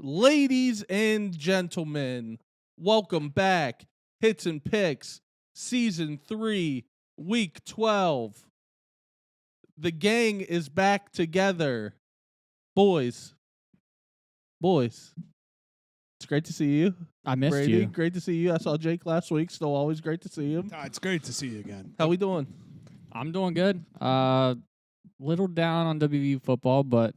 Ladies and gentlemen, welcome back. Hits and Picks, Season 3, Week 12. The gang is back together. Boys, it's great to see you. I missed Brady, you. great to see you. I saw Jake last week. Still always great to see him. It's great to see you again. How we doing? I'm doing good. Little down on WVU football, but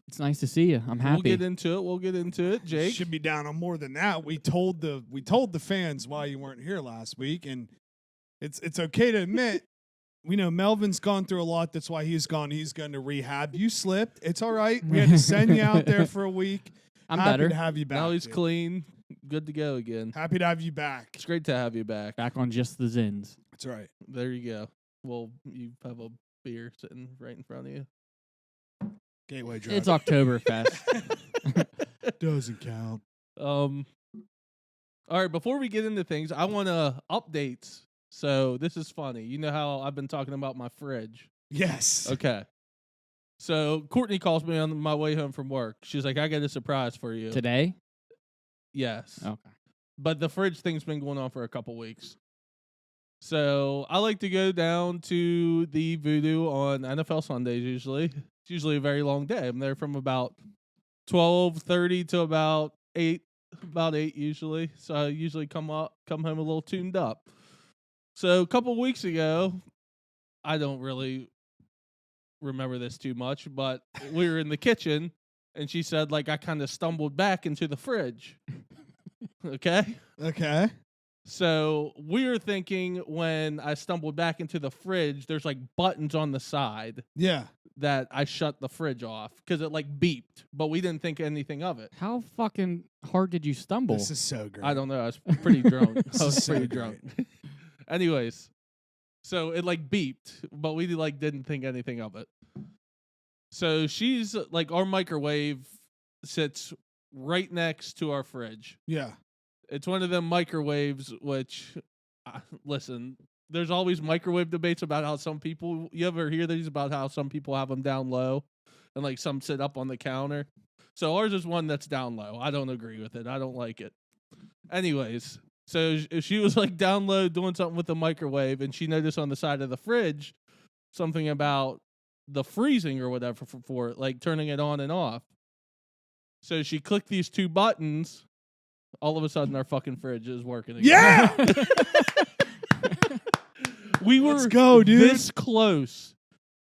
it's nice to see you. I'm happy. We'll get into it. Jake Should be down on more than that. We told the fans why you weren't here last week, and it's okay to admit. We know Melvin's gone through a lot. That's why he's gone. He's going to rehab. You slipped. It's all right. We had to send you out there for a week. I'm Happy better. to have you back. Now he's dude. clean, good to go again. Happy to have you back. It's great to have you back. Back on just the Zins. That's right. There you go. Well, you have a beer sitting right in front of you. Gateway drug. It's Oktoberfest. Doesn't count. All right, before we get into things, I want to updates. So this is funny. You know how I've been talking about my fridge? Yes. Okay. So Courtney calls me on my way home from work. She's like, I got a surprise for you. Today? Yes. Okay. But the fridge thing's been going on for a couple weeks. So I like to go down to the Voodoo on NFL Sundays usually. It's usually a very long day. I'm there from about 12:30 to about 8 usually. So I usually come home a little tuned up. So a couple weeks ago, I don't really remember this too much, but we were in the kitchen and she said like I kind of stumbled back into the fridge. Okay? Okay. So we were thinking when I stumbled back into the fridge, there's like buttons on the side Yeah. that I shut the fridge off because it like beeped, but we didn't think anything of it. How fucking hard did you stumble? This is so great. I don't know. I was pretty drunk. I was is so pretty drunk. Anyways, so it like beeped, but we like didn't think anything of it. So she's like, our microwave sits right next to our fridge. Yeah. It's one of them microwaves, which, listen, there's always microwave debates about how some people, you ever hear these about how some people have them down low and like some sit up on the counter? So ours is one that's down low. I don't agree with it. I don't like it. Anyways, so she was like down low doing something with the microwave and she noticed on the side of the fridge something about the freezing or whatever for it, like turning it on and off. So she clicked these two buttons. All of a sudden, our fucking fridge is working again. Yeah. We were Let's go, dude. this close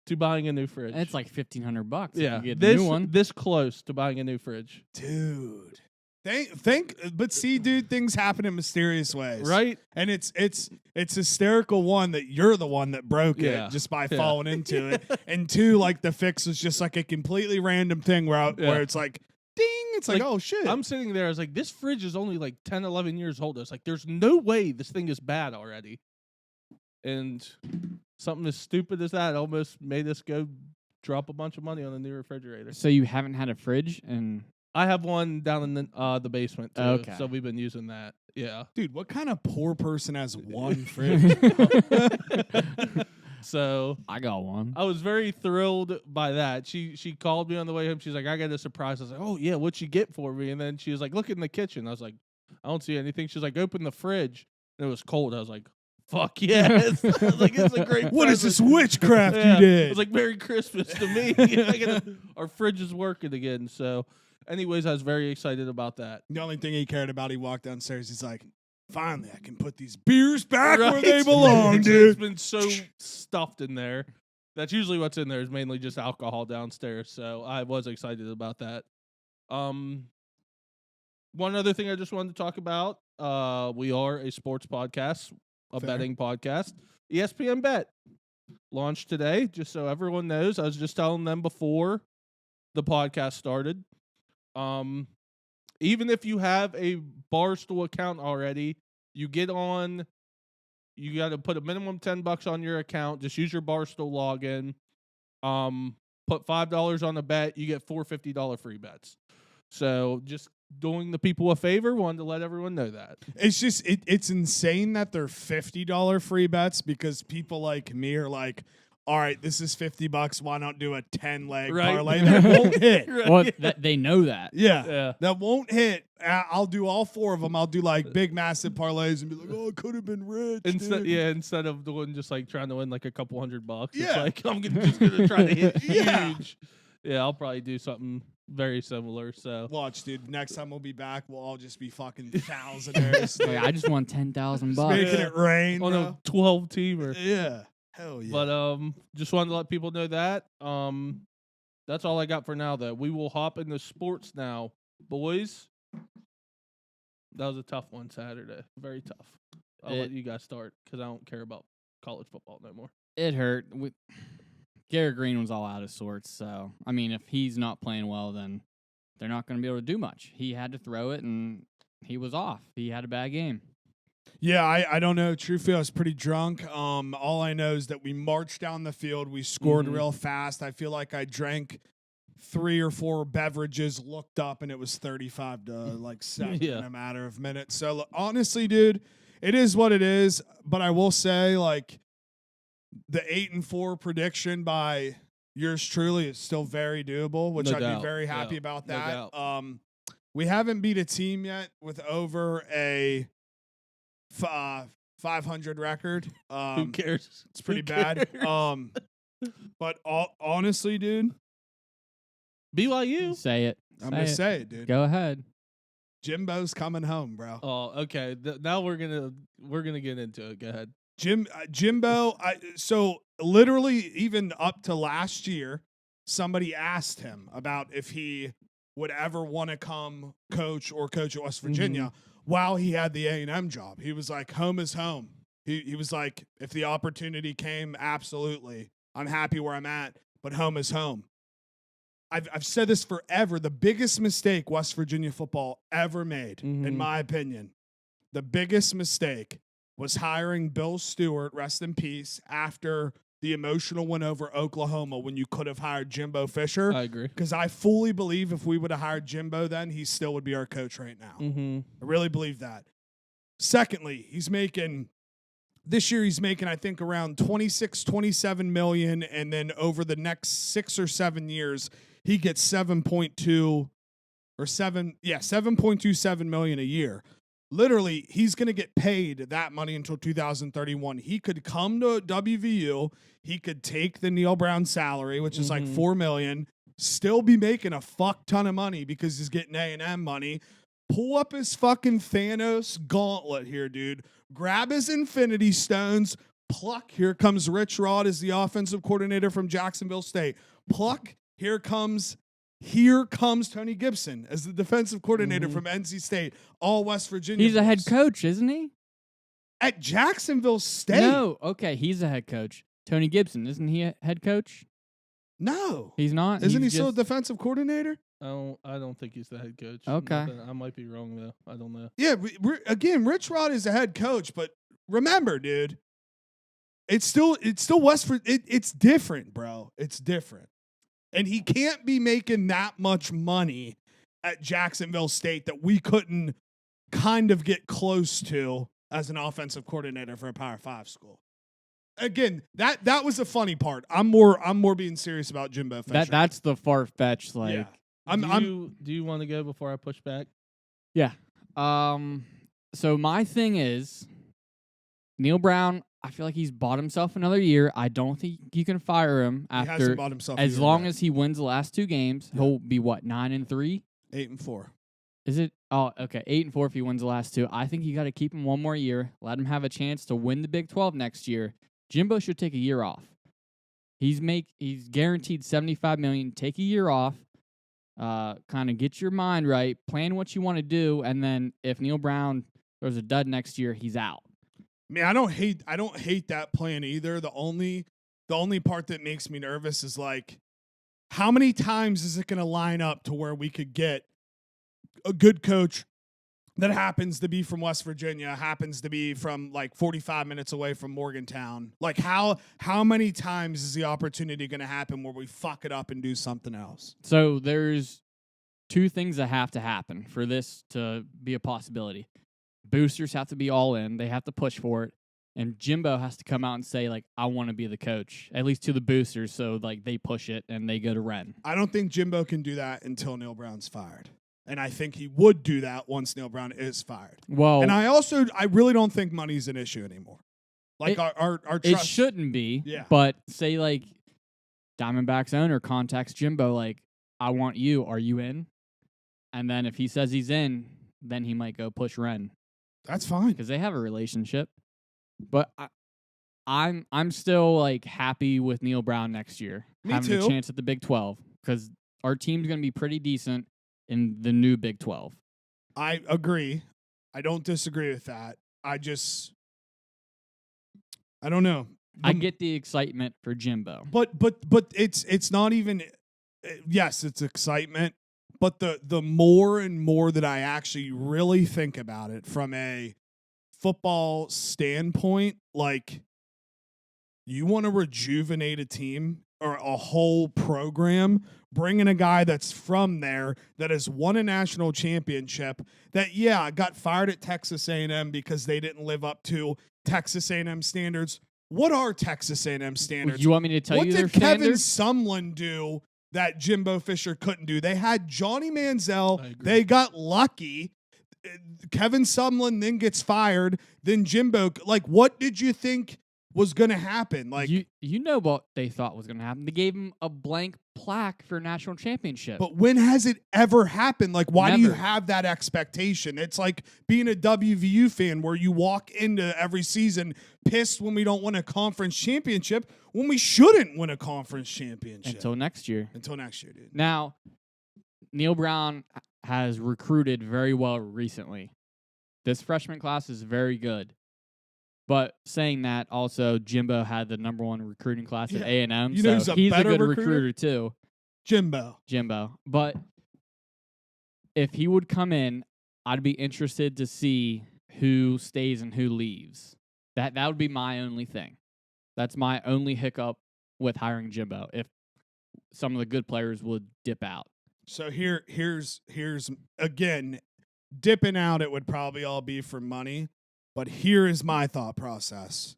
to buying a new fridge. It's like $1,500. yeah, If you get the this new one. this close to buying a new fridge, Dude. But see, dude, things happen in mysterious ways. right? And it's hysterical, one, that you're the one that broke Yeah. it just by Yeah. falling into it. And two, like the fix was just like a completely random thing where it's like, ding, it's like, oh shit. I'm sitting there. I was like, this fridge is only like 10, 11 years old. I was like, there's no way this thing is bad already. And something as stupid as that almost made us go drop a bunch of money on a new refrigerator. So you haven't had a fridge and I have one down in the basement too. Okay. So we've been using that. Yeah. Dude, what kind of poor person has one fridge? So I got one. I was very thrilled by that. She called me on the way home. She's like, I got a surprise. I was like, oh, yeah, what'd you get for me? And then she was like, look in the kitchen. I was like, I don't see anything. She's like, open the fridge. And it was cold. I was like, fuck yes. I was like, it's a great What is present. this witchcraft Yeah. you did? It was like, Merry Christmas to me. Our fridge is working again. So anyways, I was very excited about that. The only thing he cared about, he walked downstairs. He's like, finally, I can put these beers back where Right? they belong, It's dude. been so stuffed in there. That's usually what's in there is mainly just alcohol downstairs. So I was excited about that. One other thing I just wanted to talk about. We are a sports podcast, a Fair. betting podcast. ESPN Bet launched today, just so everyone knows. I was just telling them before the podcast started. Even if you have a Barstool account already, you get on, you got to put a minimum $10 on your account. Just use your Barstool login. Put $5 on a bet, you get 4 $50 free bets. So just doing the people a favor, wanted to let everyone know that. It's just, it's insane that they're $50 free bets because people like me are like, all right, this is $50. Why not do a 10-leg Right. parlay that won't hit? Right. Well, they know that. Yeah. Yeah. That won't hit. I'll do all 4 of them. I'll do like big, massive parlays and be like, oh, it could have been rich. dude. Instead of doing just like trying to win like a couple $100, it's Yeah. like I'm just gonna try to hit Yeah. huge. Yeah, I'll probably do something very similar. So Watch, dude. Next time we'll be back, we'll all just be fucking thousandaires. Like, I just won $10,000 Just bucks. making Yeah. it rain, on bro. a 12-teamer. Yeah. Hell yeah. But just wanted to let people know that. That's all I got for now. Though we will hop into sports now, boys. That was a tough one Saturday. Very tough. I'll let you guys start because I don't care about college football no more. It hurt. Garrett Green was all out of sorts. So, I mean, if he's not playing well, then they're not going to be able to do much. He had to throw it, and he was off. He had a bad game. Yeah, I don't know. Truthfully, I was pretty drunk. All I know is that we marched down the field. We scored real fast. I feel like I drank 3 or 4 beverages, looked up, and it was 35 to like 7 in a matter of minutes. So honestly, dude, it is what it is. But I will say, like, the 8-4 prediction by yours truly is still very doable, which No I'd doubt. be very happy about No that. doubt. We haven't beat a team yet with over a 500 record. Who cares? It's pretty Who bad. cares? But honestly, dude, BYU. Say it. I'm gonna say it, dude. Go ahead. Jimbo's coming home, bro. Oh, okay. Now we're gonna get into it. Go ahead. Jimbo. So literally, even up to last year, somebody asked him about if he would ever want to come coach at West Virginia while he had the A&M job. He was like, home is home. He was like, if the opportunity came, absolutely. I'm happy where I'm at, but home is home. I've said this forever. The biggest mistake West Virginia football ever made, in my opinion, the biggest mistake was hiring Bill Stewart, rest in peace, after the emotional win over Oklahoma when you could have hired Jimbo Fisher. I agree. Because I fully believe if we would have hired Jimbo then, he still would be our coach right now. I really believe that. Secondly, this year he's making, I think, around 27 million, and then over the next 6 or 7 years, he gets 7.27 million a year. Literally, he's going to get paid that money until 2031. He could come to WVU. He could take the Neil Brown salary, which is like $4 million, still be making a fuck ton of money because he's getting A&M money. Pull up his fucking Thanos gauntlet here, dude. Grab his Infinity Stones. Pluck. Here comes Rich Rod as the offensive coordinator from Jacksonville State. Pluck. Here comes Tony Gibson as the defensive coordinator from NC State, all West Virginia. He's a head coach, isn't he? At Jacksonville State. No. Okay, he's a head coach. Tony Gibson, isn't he a head coach? No. He's not? Isn't he He's still a just- defensive coordinator? I don't think he's the head coach. Okay. I might be wrong though. I don't know. Yeah, again, Rich Rod is a head coach, but remember, dude, it's still West Virginia. It's different, bro. It's different. And he can't be making that much money at Jacksonville State that we couldn't kind of get close to as an offensive coordinator for a Power 5 school. Again, that was the funny part. I'm more being serious about Jimbo Fisher. That's the far-fetched, like... Yeah. Do you want to go before I push back? Yeah. So my thing is, Neil Brown, I feel like he's bought himself another year. I don't think you can fire him He hasn't after, bought himself as a year long yet. as he wins the last 2 games. Yeah. He'll be, what, 9-3? 8-4. Is it? Oh, okay, 8-4 if he wins the last 2. I think you got to keep him one more year. Let him have a chance to win the Big 12 next year. Jimbo should take a year off. He's guaranteed $75 million. Take a year off. Kind of get your mind right. Plan what you want to do, and then if Neil Brown throws a dud next year, he's out. I mean, I don't hate that plan either. The only part that makes me nervous is like, how many times is it going to line up to where we could get a good coach that happens to be from West Virginia, happens to be from like 45 minutes away from Morgantown? Like, how many times is the opportunity going to happen where we fuck it up and do something else? So there's 2 things that have to happen for this to be a possibility. Boosters have to be all in. They have to push for it. And Jimbo has to come out and say, like, I want to be the coach, at least to the boosters, so, like, they push it and they go to Ren. I don't think Jimbo can do that until Neil Brown's fired. And I think he would do that once Neil Brown is fired. Well, And I really don't think money's an issue anymore. Like, our it trust. shouldn't be, Yeah. but say, like, Diamondback's owner contacts Jimbo, like, I want you. Are you in? And then if he says he's in, then he might go push Ren That's fine. because they have a relationship. But I'm still, like, happy with Neil Brown next year. Me having too. a chance at the Big 12 because our team's going to be pretty decent in the new Big 12. I agree. I don't disagree with that. I don't know. I get the excitement for Jimbo. But it's not even. Yes, it's excitement. But the more and more that I actually really think about it from a football standpoint, like, you want to rejuvenate a team or a whole program, bring in a guy that's from there that has won a national championship, that got fired at Texas A&M because they didn't live up to Texas A&M standards. What are Texas A&M standards? You want me to tell What you their did Kevin standards? Sumlin do that Jimbo Fisher couldn't do? They had Johnny I Manziel. agree. They got lucky. Kevin Sumlin then gets fired. Then Jimbo, like, what did you think was going to happen? Like, you know what they thought was going to happen. They gave him a blank plaque for a national championship. but when has it ever happened? Like, why do you Never. have that expectation? It's like being a WVU fan where you walk into every season pissed when we don't win a conference championship when we shouldn't win a conference championship. Until next year. Until next year, dude. Now, Neil Brown has recruited very well recently. This freshman class is very good. But saying that, also, Jimbo had the #1 recruiting class at Yeah. A&M, You know so who's a he's a better good recruiter? recruiter too, Jimbo. But if he would come in, I'd be interested to see who stays and who leaves. That would be my only thing. That's my only hiccup with hiring Jimbo, if some of the good players would dip out. So here's again, dipping out, it would probably all be for money. But here is my thought process.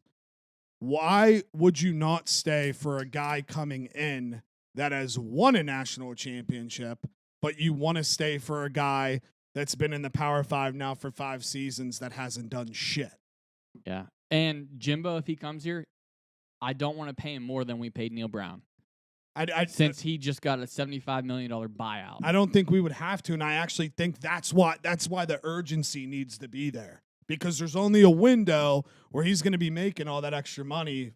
Why would you not stay for a guy coming in that has won a national championship, but you want to stay for a guy that's been in the Power 5 now for 5 seasons that hasn't done shit? Yeah. And Jimbo, if he comes here, I don't want to pay him more than we paid Neil Brown. Since he just got a $75 million buyout. I don't think we would have to, and I actually think that's why the urgency needs to be there. Because there's only a window where he's going to be making all that extra money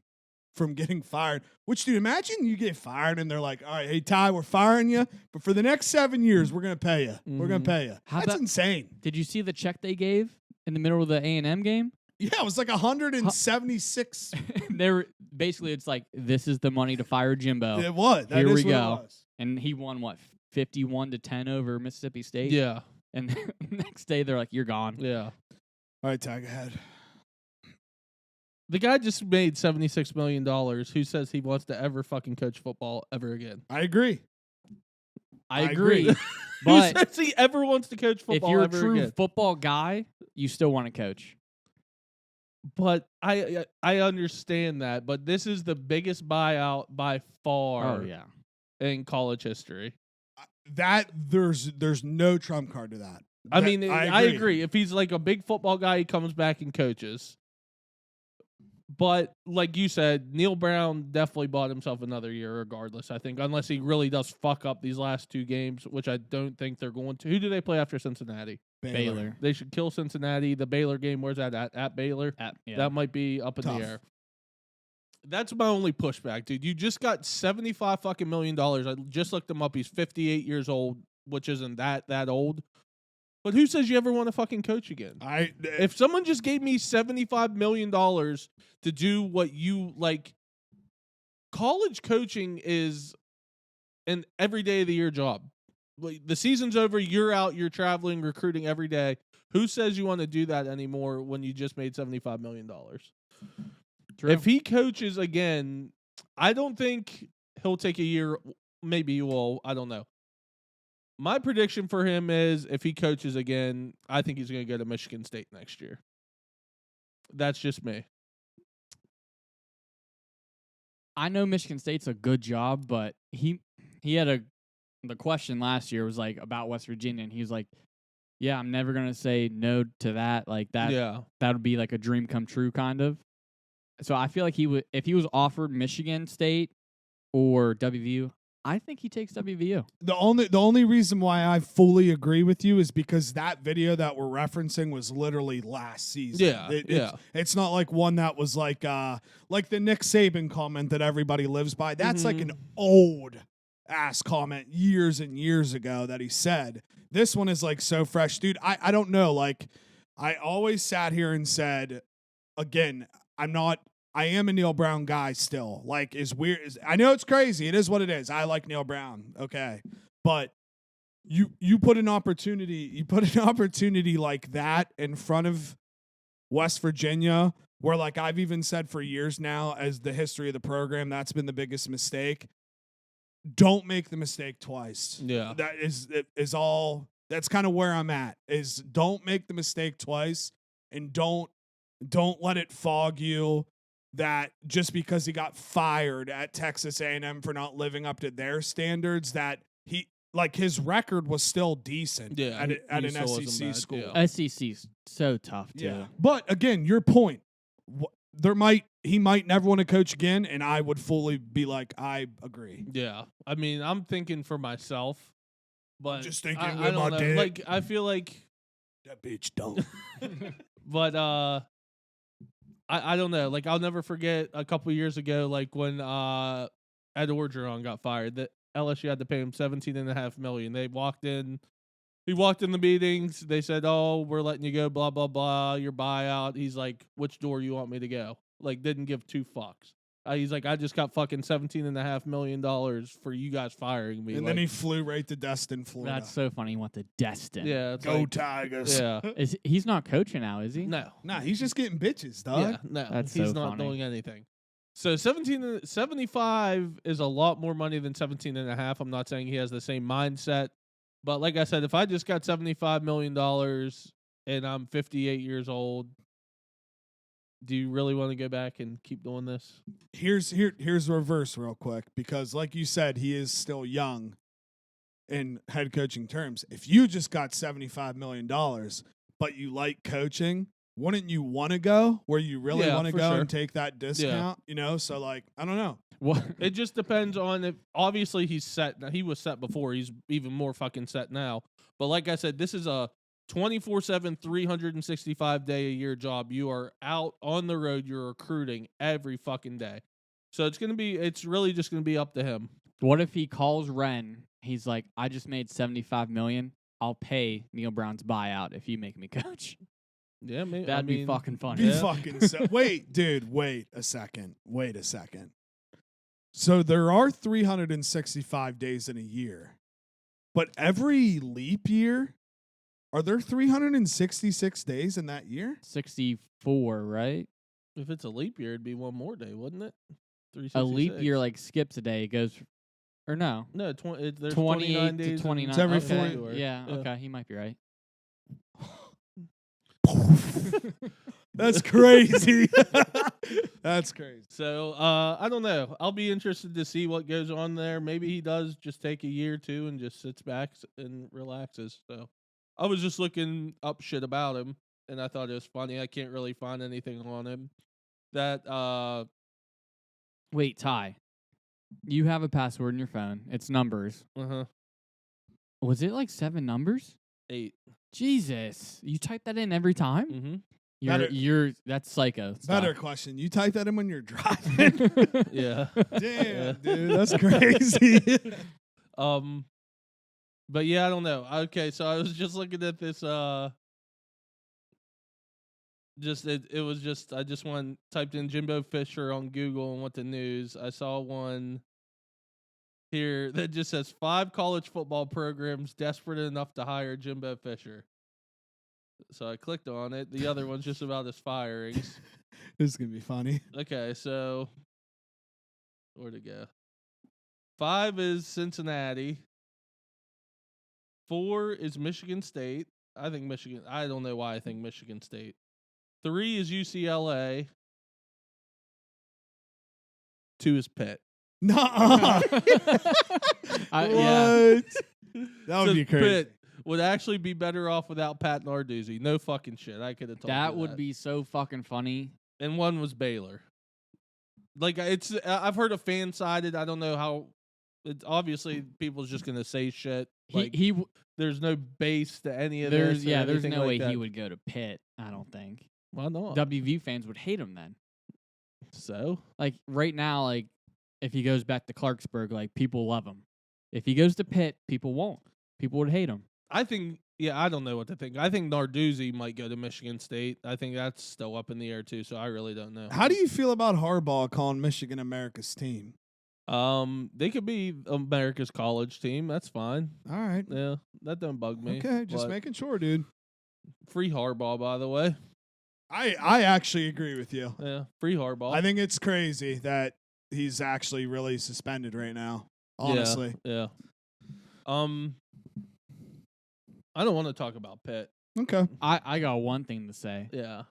from getting fired. Which, dude, imagine you get fired and they're like, all right, hey, Ty, we're firing you, but for the next 7 years, we're going to pay you. We're going to pay you. How That's about- insane. Did you see the check they gave in the middle of the A&M game? Yeah, it was like 176. They were basically, it's like, this is the money to fire Jimbo. It was. That Here is we what it go. was. And he won, 51-10 over Mississippi State? Yeah. And next day, they're like, you're gone. Yeah. All right, Ty, go ahead. The guy just made $76 million. Who says he wants to ever fucking coach football ever again? I agree. I I agree. agree. Who But says he ever wants to coach if football you're a ever true again? football guy, you still want to coach. But I understand that. But this is the biggest buyout by far Oh, yeah. in college history. That there's no trump card to that. I mean, I agree. agree. If he's like a big football guy, he comes back and coaches. But like you said, Neil Brown definitely bought himself another year regardless, I think, unless he really does fuck up these last 2 games, which I don't think they're going to. Who do they play after Cincinnati? Baylor. They should kill Cincinnati. The Baylor game, where's that at Baylor? Yeah. That might be up in Tough. the air. That's my only pushback, dude. You just got $75 fucking million. I just looked him up. He's 58 years old, which isn't that old. But who says you ever want to fucking coach again? If someone just gave me $75 million to do what you like, college coaching is an every day of the year job. Like, the season's over, you're out, you're traveling, recruiting every day. Who says you want to do that anymore when you just made $75 million? True. If he coaches again, I don't think he'll take a year. Maybe he will. I don't know. My prediction for him is if he coaches again, I think he's going to go to Michigan State next year. That's just me. I know Michigan State's a good job, but he had the question last year was like about West Virginia, and he was like, "Yeah, I'm never gonna say no to that. Like that would be like a dream come true, kind of." So I feel like he would if he was offered Michigan State or WVU. I think he takes WVU. The only reason why I fully agree with you is because that video that we're referencing was literally last season. Yeah, It's not like one that was like the Nick Saban comment that everybody lives by. That's like an old ass comment years and years ago that he said. This one is like so fresh, dude. I don't know. Like I always sat here and said, again, I am a Neil Brown guy still. Like, as weird as I know it's crazy. It is what it is. I like Neil Brown. Okay. But you put an opportunity like that in front of West Virginia, where like I've even said for years now, as the history of the program, that's been the biggest mistake. Don't make the mistake twice. Yeah. That is all. That's kind of where I'm at. Is don't make the mistake twice, and don't let it fog you that just because he got fired at Texas A&M for not living up to their standards, that his record was still decent at an SEC school. Yeah. SEC's so tough too. Yeah. But again, your point, he might never want to coach again, and I would fully be like, I agree. Yeah. I mean, I'm thinking for myself, but Just thinking I with don't my know. dick. Like I feel like That bitch don't. but I don't know. Like I'll never forget a couple years ago, like when Ed Orgeron got fired, that LSU had to pay him $17.5 million. He walked in the meetings. They said, "Oh, we're letting you go. Blah blah blah. Your buyout." He's like, "Which door you want me to go?" Like didn't give two fucks. He's like, I just got fucking $17.5 million for you guys firing me. And then he flew right to Destin, Florida. That's so funny. He went to Destin. Yeah, it's Go like, Tigers. yeah. He's not coaching now, is he? No. Nah, he's just getting bitches, dog. Yeah, no. That's he's so not funny. doing anything. So 75 is a lot more money than 17.5. I'm not saying he has the same mindset, but like I said, if I just got $75 million and I'm 58 years old, do you really want to go back and keep doing this? Here's the reverse real quick, because like you said, he is still young in head coaching terms. If you just got $75 million, but you like coaching, wouldn't you want to go where you really want to go and take that discount? You know, so like, I don't know. What? It just depends on if obviously he's set. He was set before. He's even more fucking set now. But like I said, this is a 24/7, 365-day-a-year job. You are out on the road. You're recruiting every fucking day. So it's really just gonna be up to him. What if he calls Ren? He's like, I just made $75 million. I'll pay Neil Brown's buyout if you make me coach. Yeah, maybe That'd be fucking funny. Be fucking wait, dude, wait a second. So there are 365 days in a year, but every leap year, are there 366 days in that year? 64, right? If it's a leap year, it'd be one more day, wouldn't it? A leap year like skips a day. It goes, or no? No, there's 28 29 to days. 29. It's every okay. 40. Yeah, okay, he might be right. That's crazy. That's crazy. So I don't know. I'll be interested to see what goes on there. Maybe he does just take a year or two and just sits back and relaxes. So I was just looking up shit about him, and I thought it was funny. I can't really find anything on him. That Wait, Ty. You have a password in your phone. It's numbers. Was it like 7 numbers? 8. Jesus. You type that in every time? Mm-hmm. You're that's psycho stuff. Better question. You type that in when you're driving? Yeah. Damn, dude, that's crazy. But yeah, I don't know. Okay, so I was just looking at this. I just typed in Jimbo Fisher on Google and went to news. I saw one here that just says 5 college football programs desperate enough to hire Jimbo Fisher. So I clicked on it. The other one's just about his firings. This is gonna be funny. Okay, so where'd it go? 5 is Cincinnati. 4 is Michigan State. I don't know why I think Michigan State. 3 is UCLA. 2 is Pitt. Nuh-uh. Yeah. What? That would be crazy. Pitt would actually be better off without Pat Narduzzi. No fucking shit. I could have told you That would be so fucking funny. And one was Baylor. Like it's, I've heard a fan sided. I don't know how. It's obviously people's just gonna say shit. Like there's no base to any of this. There's no like way that. he would go to Pitt. I don't think. Why not? WVU fans would hate him then. So Like right now, like if he goes back to Clarksburg, like people love him. If he goes to Pitt, people won't. People would hate him. I think, I don't know what to think. I think Narduzzi might go to Michigan State. I think that's still up in the air too. So I really don't know. How do you feel about Harbaugh calling Michigan America's team? They could be America's college team. That's fine. All right. Yeah, that don't bug me. Okay, just making sure, dude. Free Harbaugh, by the way. I actually agree with you. Yeah, free Harbaugh. I think it's crazy that he's actually really suspended right now. Honestly. Yeah. I don't want to talk about Pitt. Okay. I got one thing to say. Yeah.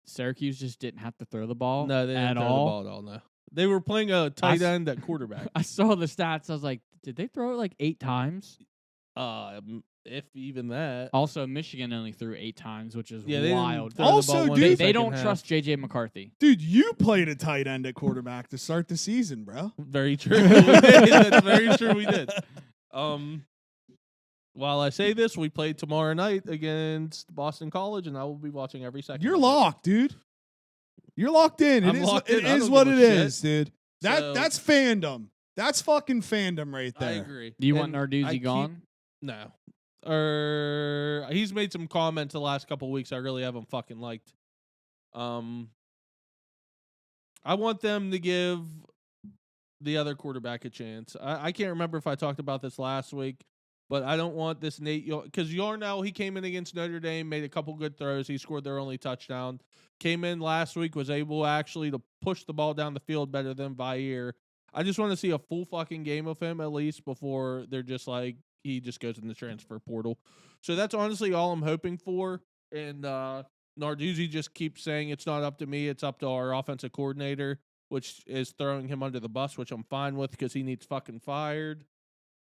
Syracuse just didn't have to throw the ball. No, they didn't at throw all. the ball at all. No, they were playing a tight end at quarterback. I saw the stats. I was like, did they throw it like 8 times? If even that. Also, Michigan only threw 8 times, which is Yeah, they wild. didn't throw the Also, ball once dude, in the They don't second trust JJ McCarthy. Dude, you played a tight end at quarterback to start the season, bro. half. Very true. We did. That's very true. We did. While I say this, we play tomorrow night against Boston College, and I will be watching every second. You're of it. locked, dude. You're locked in. I'm locked in. It I is don't what give it a is, dude. So- That's fandom. That's fucking fandom right I there. agree. Do you And want Narduzzi gone? No. He's made some comments the last couple weeks I really haven't fucking liked. I want them to give the other quarterback a chance. I can't remember if I talked about this last week, but I don't want this Nate because Yarnell, he came in against Notre Dame, made a couple good throws. He scored their only touchdown. Came in last week, was able actually to push the ball down the field better than Vieira. I just want to see a full fucking game of him at least before they're just like, he just goes in the transfer portal. So that's honestly all I'm hoping for. And Narduzzi just keeps saying it's not up to me, it's up to our offensive coordinator, which is throwing him under the bus, which I'm fine with because he needs fucking fired.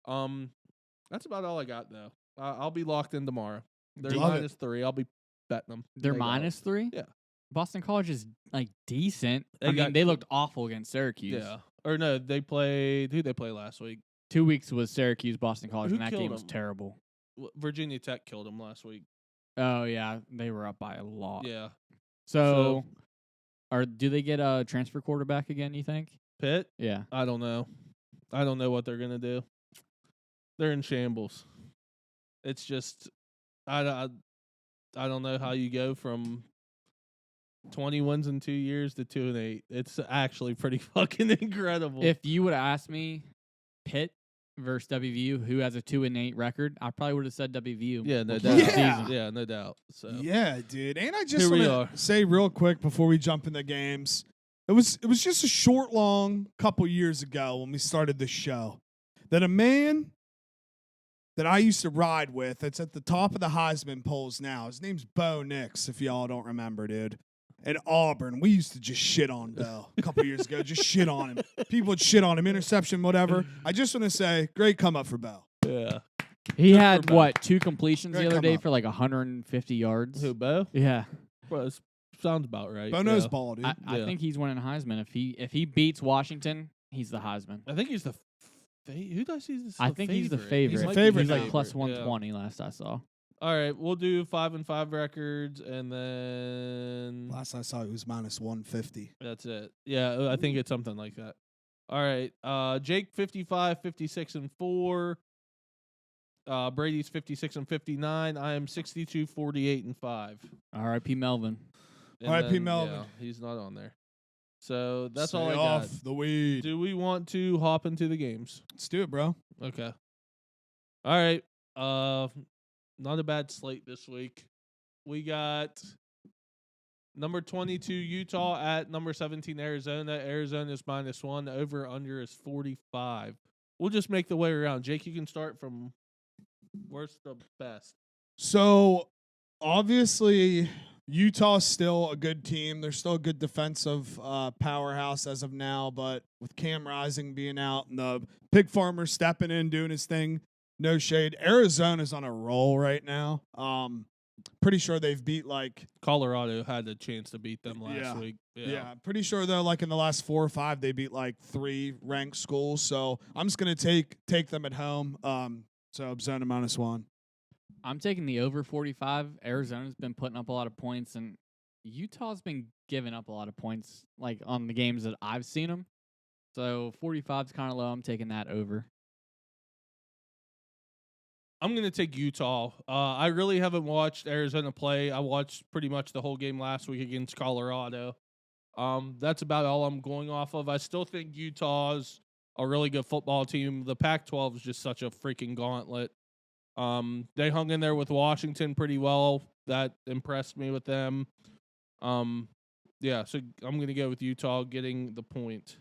That's about all I got though. I'll be locked in tomorrow. They're Love it. -3. I'll be betting them. They're They got it. -3? Yeah. Boston College is like decent. They I mean, got- they looked awful against Syracuse. Yeah. Or no, they played. Who they play last week? 2 weeks was Syracuse, Boston College, Who and that killed game was them? terrible. Virginia Tech killed them last week. Oh yeah, they were up by a lot. Yeah. So, do they get a transfer quarterback again? You think? Pitt? Yeah. I don't know. I don't know what they're gonna do. They're in shambles. It's just, I don't know how you go from 20 wins in 2 years to 2-8. It's actually pretty fucking incredible. If you would have asked me, Pitt versus WVU, who has a 2-8 record, I probably would have said WVU. yeah, no before doubt. the Yeah. season. Yeah, no doubt. So Yeah, dude. And I just Here we want are. to say real quick before we jump in the games, it was just a short, long couple years ago when we started the show that a man that I used to ride with, that's at the top of the Heisman polls now. His name's Bo Nix, if y'all don't remember, dude. At Auburn, we used to just shit on Bo a couple years ago. Just shit on him. People would shit on him, interception, whatever. I just want to say, great come up for Bo. yeah. He Good had for Bo. 2 completions Great the other come day up. for like 150 yards. Who, Bo? Yeah, Well, sounds about right. Bo knows yeah. ball, dude. I Yeah. think he's winning Heisman. If he beats Washington, he's the Heisman. I think he's the who does he? I think he's the favorite. the might be favorite He's like now. plus Yeah. 120 last I saw. All right, we'll do 5-5 records, and then Last I saw, it was minus 150. that's it. Yeah, I think it's something like that. All right, Jake 55, 56 and 4. Brady's 56 and 59. I am 62, 48 and 5. R.I.P. Melvin. And R.I.P. then, Melvin. Yeah, he's not on there. So that's Stay all I off got. the weed. Do we want to hop into the games? Let's do it, bro. Okay. All right. Not a bad slate this week. We got number 22 Utah at number 17 Arizona. Arizona is -1. Over under is 45. We'll just make the way around. Jake, you can start from worst to best. So, obviously, Utah's still a good team. They're still a good defensive powerhouse as of now, but with Cam Rising being out and the pig farmer stepping in, doing his thing, no shade. Arizona's on a roll right now. Pretty sure they've beat like Colorado had a chance to beat them last week. Yeah, pretty sure they're like in the last 4 or 5 they beat like 3 ranked schools. So I'm just gonna take them at home. So Arizona -1. I'm taking the over 45. Arizona's been putting up a lot of points, and Utah's been giving up a lot of points, like on the games that I've seen them. So 45's kind of low. I'm taking that over. I'm going to take Utah. I really haven't watched Arizona play. I watched pretty much the whole game last week against Colorado. That's about all I'm going off of. I still think Utah's a really good football team. The Pac-12 is just such a freaking gauntlet. They hung in there with Washington pretty well. That impressed me with them. Yeah, so I'm going to go with Utah getting the point.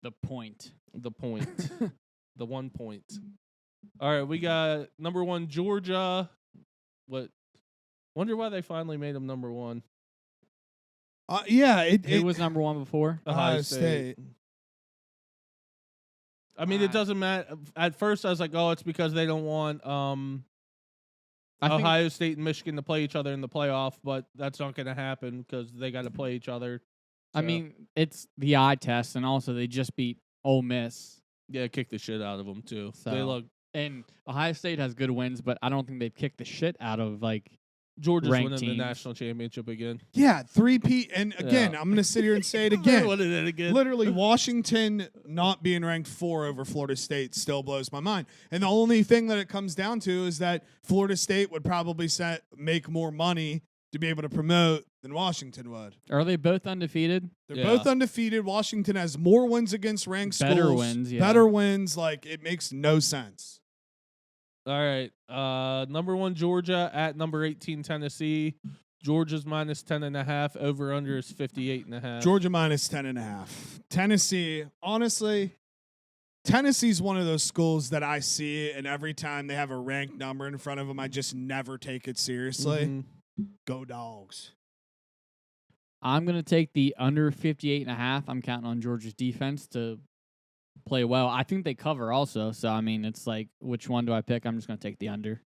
The point. The 1 point. All right, we got number 1 Georgia. Wonder why they finally made them number 1. Yeah, it was number 1 before. Ohio State. I mean, it doesn't matter. At first, I was like, "Oh, it's because they don't want Ohio State and Michigan to play each other in the playoff," but that's not going to happen because they got to play each other. I mean, it's the eye test, and also they just beat Ole Miss. Yeah, kick the shit out of them too. So, they look. And Ohio State has good wins, but I don't think they've kicked the shit out of like Georgia's ranked winning teams. the national championship again. Yeah, 3-peat. And again, I'm going to sit here and say it again. Winning it again. Literally, Washington not being ranked 4 over Florida State still blows my mind. And the only thing that it comes down to is that Florida State would probably make more money to be able to promote than Washington would. Are they both undefeated? They're both undefeated. Washington has more wins against ranked schools. Better wins, yeah. Better wins. Like, it makes no sense. All right. Number 1 Georgia at number 18 Tennessee. Georgia's -10.5. Over under is 58.5. Georgia -10.5. Tennessee, honestly, Tennessee's one of those schools that I see, and every time they have a ranked number in front of them, I just never take it seriously. Mm-hmm. Go Dogs. I'm going to take the under 58.5. I'm counting on Georgia's defense to play well. I think they cover also. So, I mean, it's like, which one do I pick? I'm just going to take the under.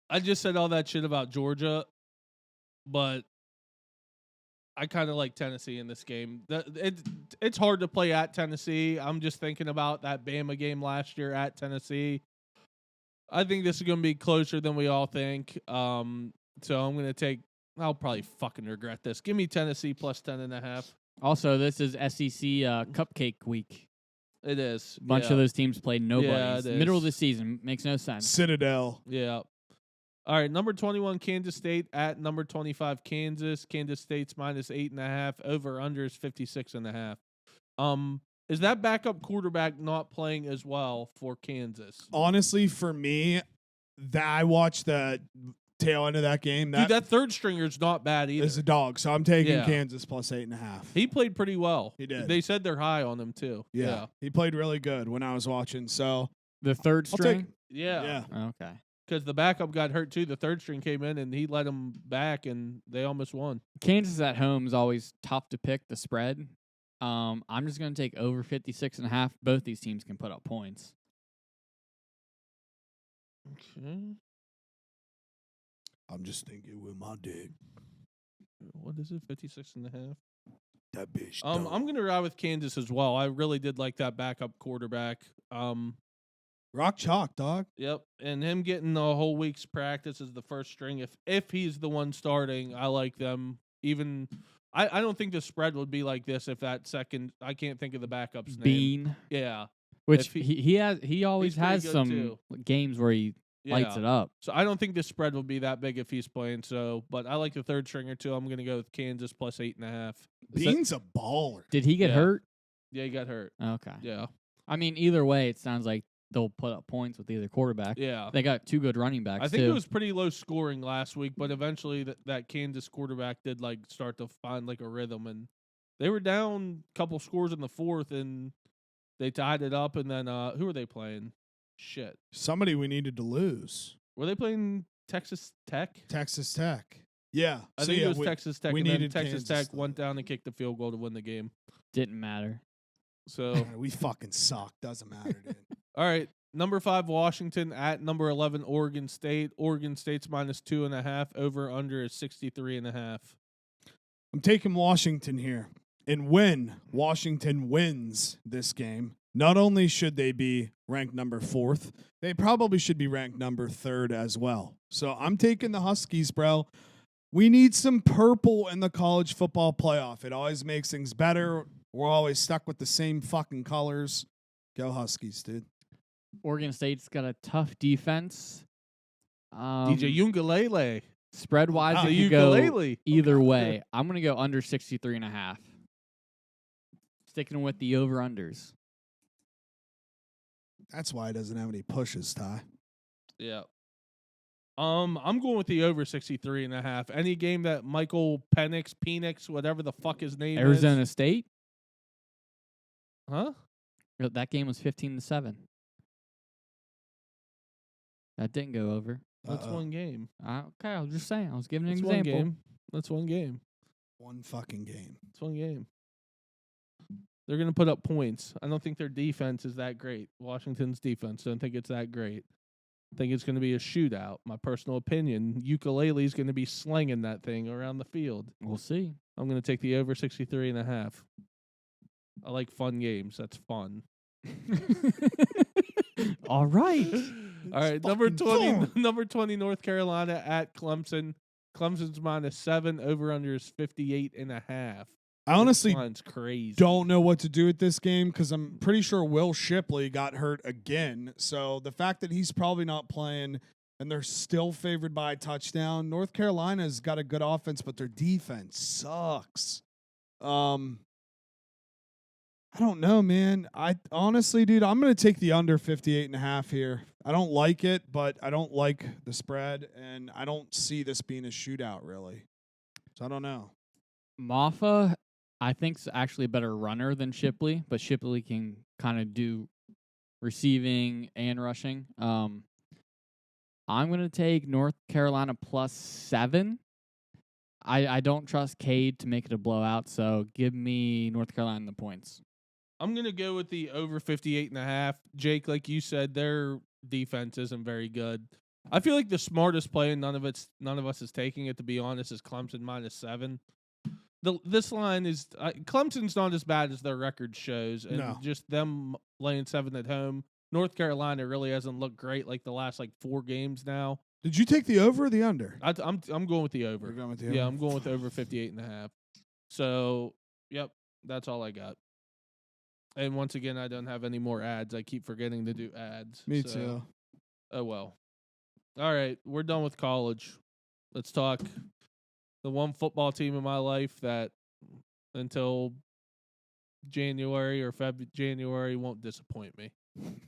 I just said all that shit about Georgia, but I kind of like Tennessee in this game. It's hard to play at Tennessee. I'm just thinking about that Bama game last year at Tennessee. I think this is going to be closer than we all think. So I'm going to take – I'll probably fucking regret this. Give me Tennessee +10.5. Also, this is SEC Cupcake Week. It is. A bunch of those teams played nobody. Yeah, it is. Middle of the season. Makes no sense. Citadel. Yeah. All right, number 21 Kansas State at number 25 Kansas. Kansas State's -8.5. Over under is 56.5. Is that backup quarterback not playing as well for Kansas? Honestly, for me, I watched the tail end of that game. Dude, that third stringer's not bad either. Is a dog, so I'm taking Kansas +8.5. He played pretty well. He did. They said they're high on him too. Yeah. He played really good when I was watching. So the third string? Yeah. Okay. Because the backup got hurt too. The third string came in and he let him back, and they almost won. Kansas at home is always tough to pick the spread. I'm just going to take over 56.5. Both these teams can put up points. Okay. I'm just thinking with my dick. What is it? 56.5. That bitch. I'm gonna ride with Kansas as well. I really did like that backup quarterback. Rock chalk, dog. Yep, and him getting the whole week's practice as the first string. If he's the one starting, I like them. Even I don't think the spread would be like this if that second. I can't think of the backup's name. Bean. Yeah, Which he always has some too. games where he lights it up. So I don't think the spread will be that big if he's playing. So, but I like the third stringer too. I'm gonna go with Kansas +8.5. Bean's a baller. Did he get hurt? Yeah, he got hurt. Okay. Yeah. I mean, either way, it sounds like they'll put up points with either quarterback. Yeah. They got 2 good running backs. I think it was pretty low scoring last week, but eventually that Kansas quarterback did start to find a rhythm, and they were down a couple scores in the fourth, and they tied it up. And then who were they playing? Shit. Somebody we needed to lose. Were they playing Texas Tech? Texas Tech. Yeah. I So, think yeah, it was Texas Tech. we And then needed Texas Kansas Tech went down and kicked the field goal to win the game. Didn't matter. So, We fucking suck. Doesn't matter, dude. all right. Number 5, Washington at number 11, Oregon State. Oregon State's -2.5. Over under is 63.5. I'm taking Washington here. And when Washington wins this game, not only should they be ranked number 4th, they probably should be ranked number 3rd as well. So I'm taking the Huskies, bro. We need some purple in the college football playoff. It always makes things better. We're always stuck with the same fucking colors. Go Huskies, dude. Oregon State's got a tough defense. DJ Ukulele. Spread wise, The it could go ukulele. either way. I'm gonna go under 63.5. Sticking with the over unders. That's why it doesn't have any pushes, Ty. Yeah. I'm going with the over 63.5. Any game that Michael Penix, whatever the fuck his name is. Arizona State. Huh? That game was 15-7. That didn't go over. That's one game. Okay, I was just saying. I was giving an That's one example. game. That's one game. One fucking game. It's one game. They're going to put up points. I don't think their defense is that great. Washington's defense, I don't think it's that great. I think it's going to be a shootout. My personal opinion. Ukulele's going to be slinging that thing around the field. We'll see. I'm going to take the over 63.5. I like fun games. That's fun. All right. All right, number 20, North Carolina at Clemson. Clemson's -7. Over under is 58.5. I honestly Line's crazy. don't know what to do with this game because I'm pretty sure Will Shipley got hurt again. So the fact that he's probably not playing and they're still favored by a touchdown. North Carolina's got a good offense, but their defense sucks. I don't know, man. I honestly, dude, I'm going to take the under 58.5 here. I don't like it, but I don't like the spread, and I don't see this being a shootout, really. So I don't know. Maffa, I think, is actually a better runner than Shipley, but Shipley can kind of do receiving and rushing. I'm going to take North Carolina +7. I don't trust Cade to make it a blowout, so give me North Carolina in the points. I'm going to go with the over 58.5. Jake, like you said, their defense isn't very good. I feel like the smartest play, and none of us is taking it, to be honest, is Clemson -7. This line is Clemson's not as bad as their record shows, and just them laying 7 at home. North Carolina really hasn't looked great like the last 4 games now. Did you take the over or the under? I'm going with the over. You're going with the over? Yeah, I'm going with over 58.5. So, yep, that's all I got. And once again, I don't have any more ads. I keep forgetting to do ads. Me too. Oh, well. All right, we're done with college. Let's talk the one football team in my life that until January or January won't disappoint me.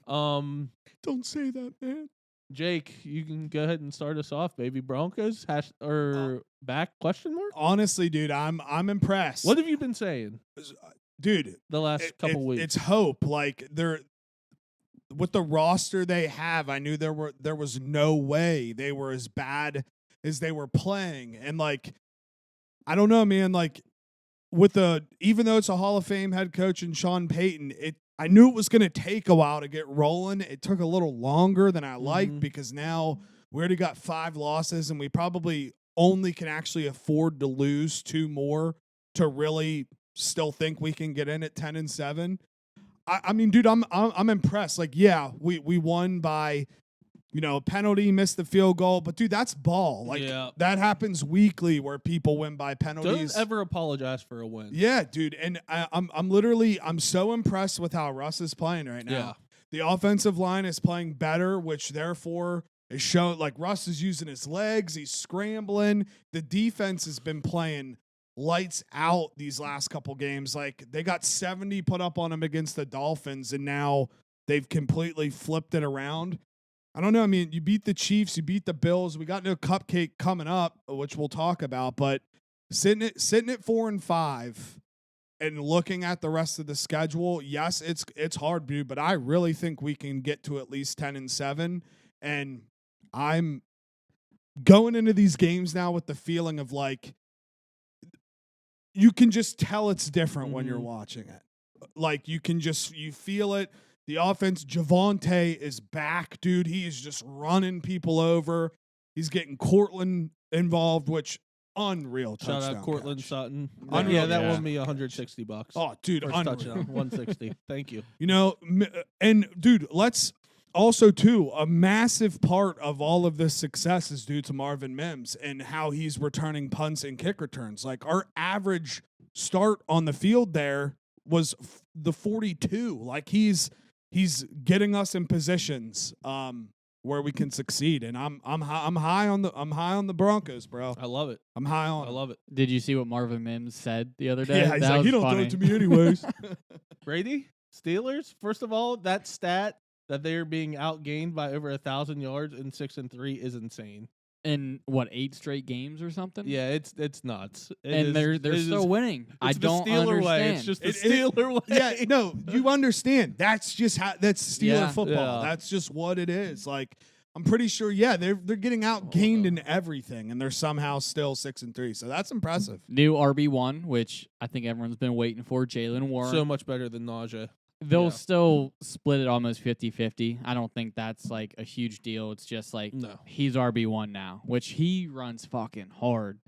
Don't say that, man. Jake, you can go ahead and start us off, baby. Broncos back ? Honestly, dude, I'm impressed. What have you been saying, dude? the last couple weeks? It's hope. Like they're with the roster they have. I knew there was no way they were as bad as they were playing, and I don't know, man. Even though it's a Hall of Fame head coach and Sean Payton, I knew it was going to take a while to get rolling. It took a little longer than I liked because now we already got 5 losses and we probably only can actually afford to lose 2 more to really still think we can get in at 10-7. I mean, dude, I'm impressed. We won by, penalty, missed the field goal, but dude, that's ball. That happens weekly where people win by penalties. Don't ever apologize for a win. Yeah, dude, and I'm so impressed with how Russ is playing right now. Yeah. The offensive line is playing better, which therefore is showing Russ is using his legs, he's scrambling. The defense has been playing lights out these last couple games. They got 70 put up on them against the Dolphins, and now they've completely flipped it around. I don't know. I mean, you beat the Chiefs, you beat the Bills. We got no cupcake coming up, which we'll talk about. But sitting at 4-5 and looking at the rest of the schedule, yes, it's hard, dude. But I really think we can get to at least 10-7. And I'm going into these games now with the feeling of like, you can just tell it's different when you're watching it. Like you feel it. The offense, Javonte is back, dude. He is just running people over. He's getting Cortland involved, which unreal Shout touchdown out Cortland catch. Sutton. Unreal Yeah, that touchdown won me catch. $160. Oh, dude, First unreal. touchdown, 160. Thank you. You know, and dude, let's also too, a massive part of all of this success is due to Marvin Mims and how he's returning punts and kick returns. Like our average start on the field there was the 42. Like he's getting us in positions where we can succeed. And I'm high on the Broncos, bro. I love it. I'm high on. I love it. Did you see what Marvin Mims said the other day? Yeah, he's That like, was he don't funny. throw it to me anyways. Brady, Steelers. First of all, that stat that they're being outgained by over 1,000 yards in 6-3 is insane. In what, 8 straight games or something? Yeah, it's nuts. And they're still winning. I don't the Steeler understand. way. It's just the Steeler way. Yeah, no, you understand. That's just how that's Steeler Yeah. football. Yeah. That's just what it is. Like I'm pretty sure. Yeah, they're getting outgained in everything, and they're somehow still 6-3. So that's impressive. New RB1, which I think everyone's been waiting for, Jalen Warren. So much better than Najee. They'll yeah. still split it almost 50-50. I don't think that's like a huge deal. It's just like No. he's RB1 now, which he runs fucking hard,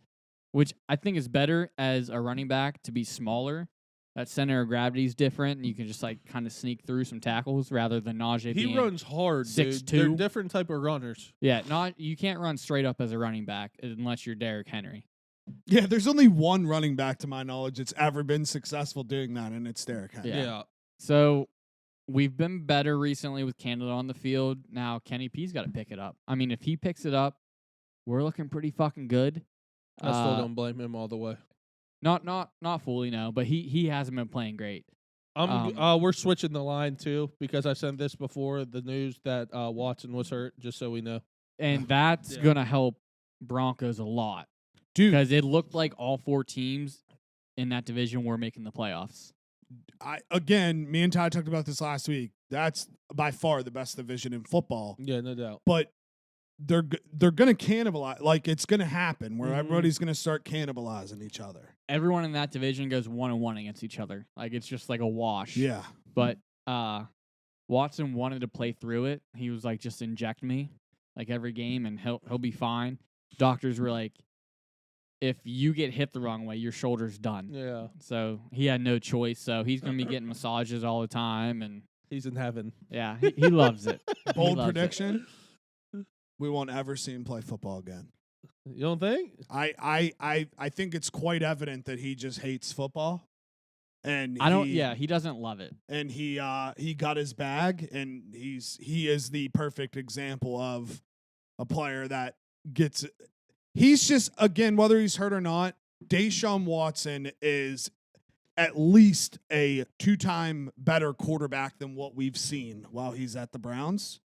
which I think is better as a running back to be smaller. That center of gravity is different, and you can just like kind of sneak through some tackles rather than Najee He being runs hard, dude. 6'2". They're different type of runners. Yeah, you can't run straight up as a running back unless you're Derrick Henry. Yeah, there's only one running back to my knowledge that's ever been successful doing that, and it's Derrick Henry. Yeah. So we've been better recently with Canada on the field. Now Kenny P's got to pick it up. I mean, if he picks it up, we're looking pretty fucking good. I still don't blame him all the way. Not fully, no, but he hasn't been playing great. We're switching the line too because I sent this before the news that Watson was hurt. Just so we know, And that's Yeah. gonna help Broncos a lot, Dude, because it looked like all 4 teams in that division were making the playoffs. me and Ty talked about this last week. That's by far the best division in football. yeah, no doubt. But they're going to cannibalize. Like it's going to happen where Mhm. everybody's going to start cannibalizing each other. Everyone in that division goes 1-1 against each other. Like it's just like a wash. Yeah. But Watson wanted to play through it. He was like, just inject me like every game and he'll be fine. Doctors were like, if you get hit the wrong way, your shoulder's done. Yeah, So he had no choice. So he's going to be getting massages all the time. And he's in heaven. yeah, he loves it. He Bold loves it. prediction. We won't ever see him play football again. You don't think? I think it's quite evident that he just hates football. And he doesn't love it. And he got his bag, and he is the perfect example of a player that gets. He's just, again, whether he's hurt or not, Deshaun Watson is at least a 2-time better quarterback than what we've seen while he's at the Browns.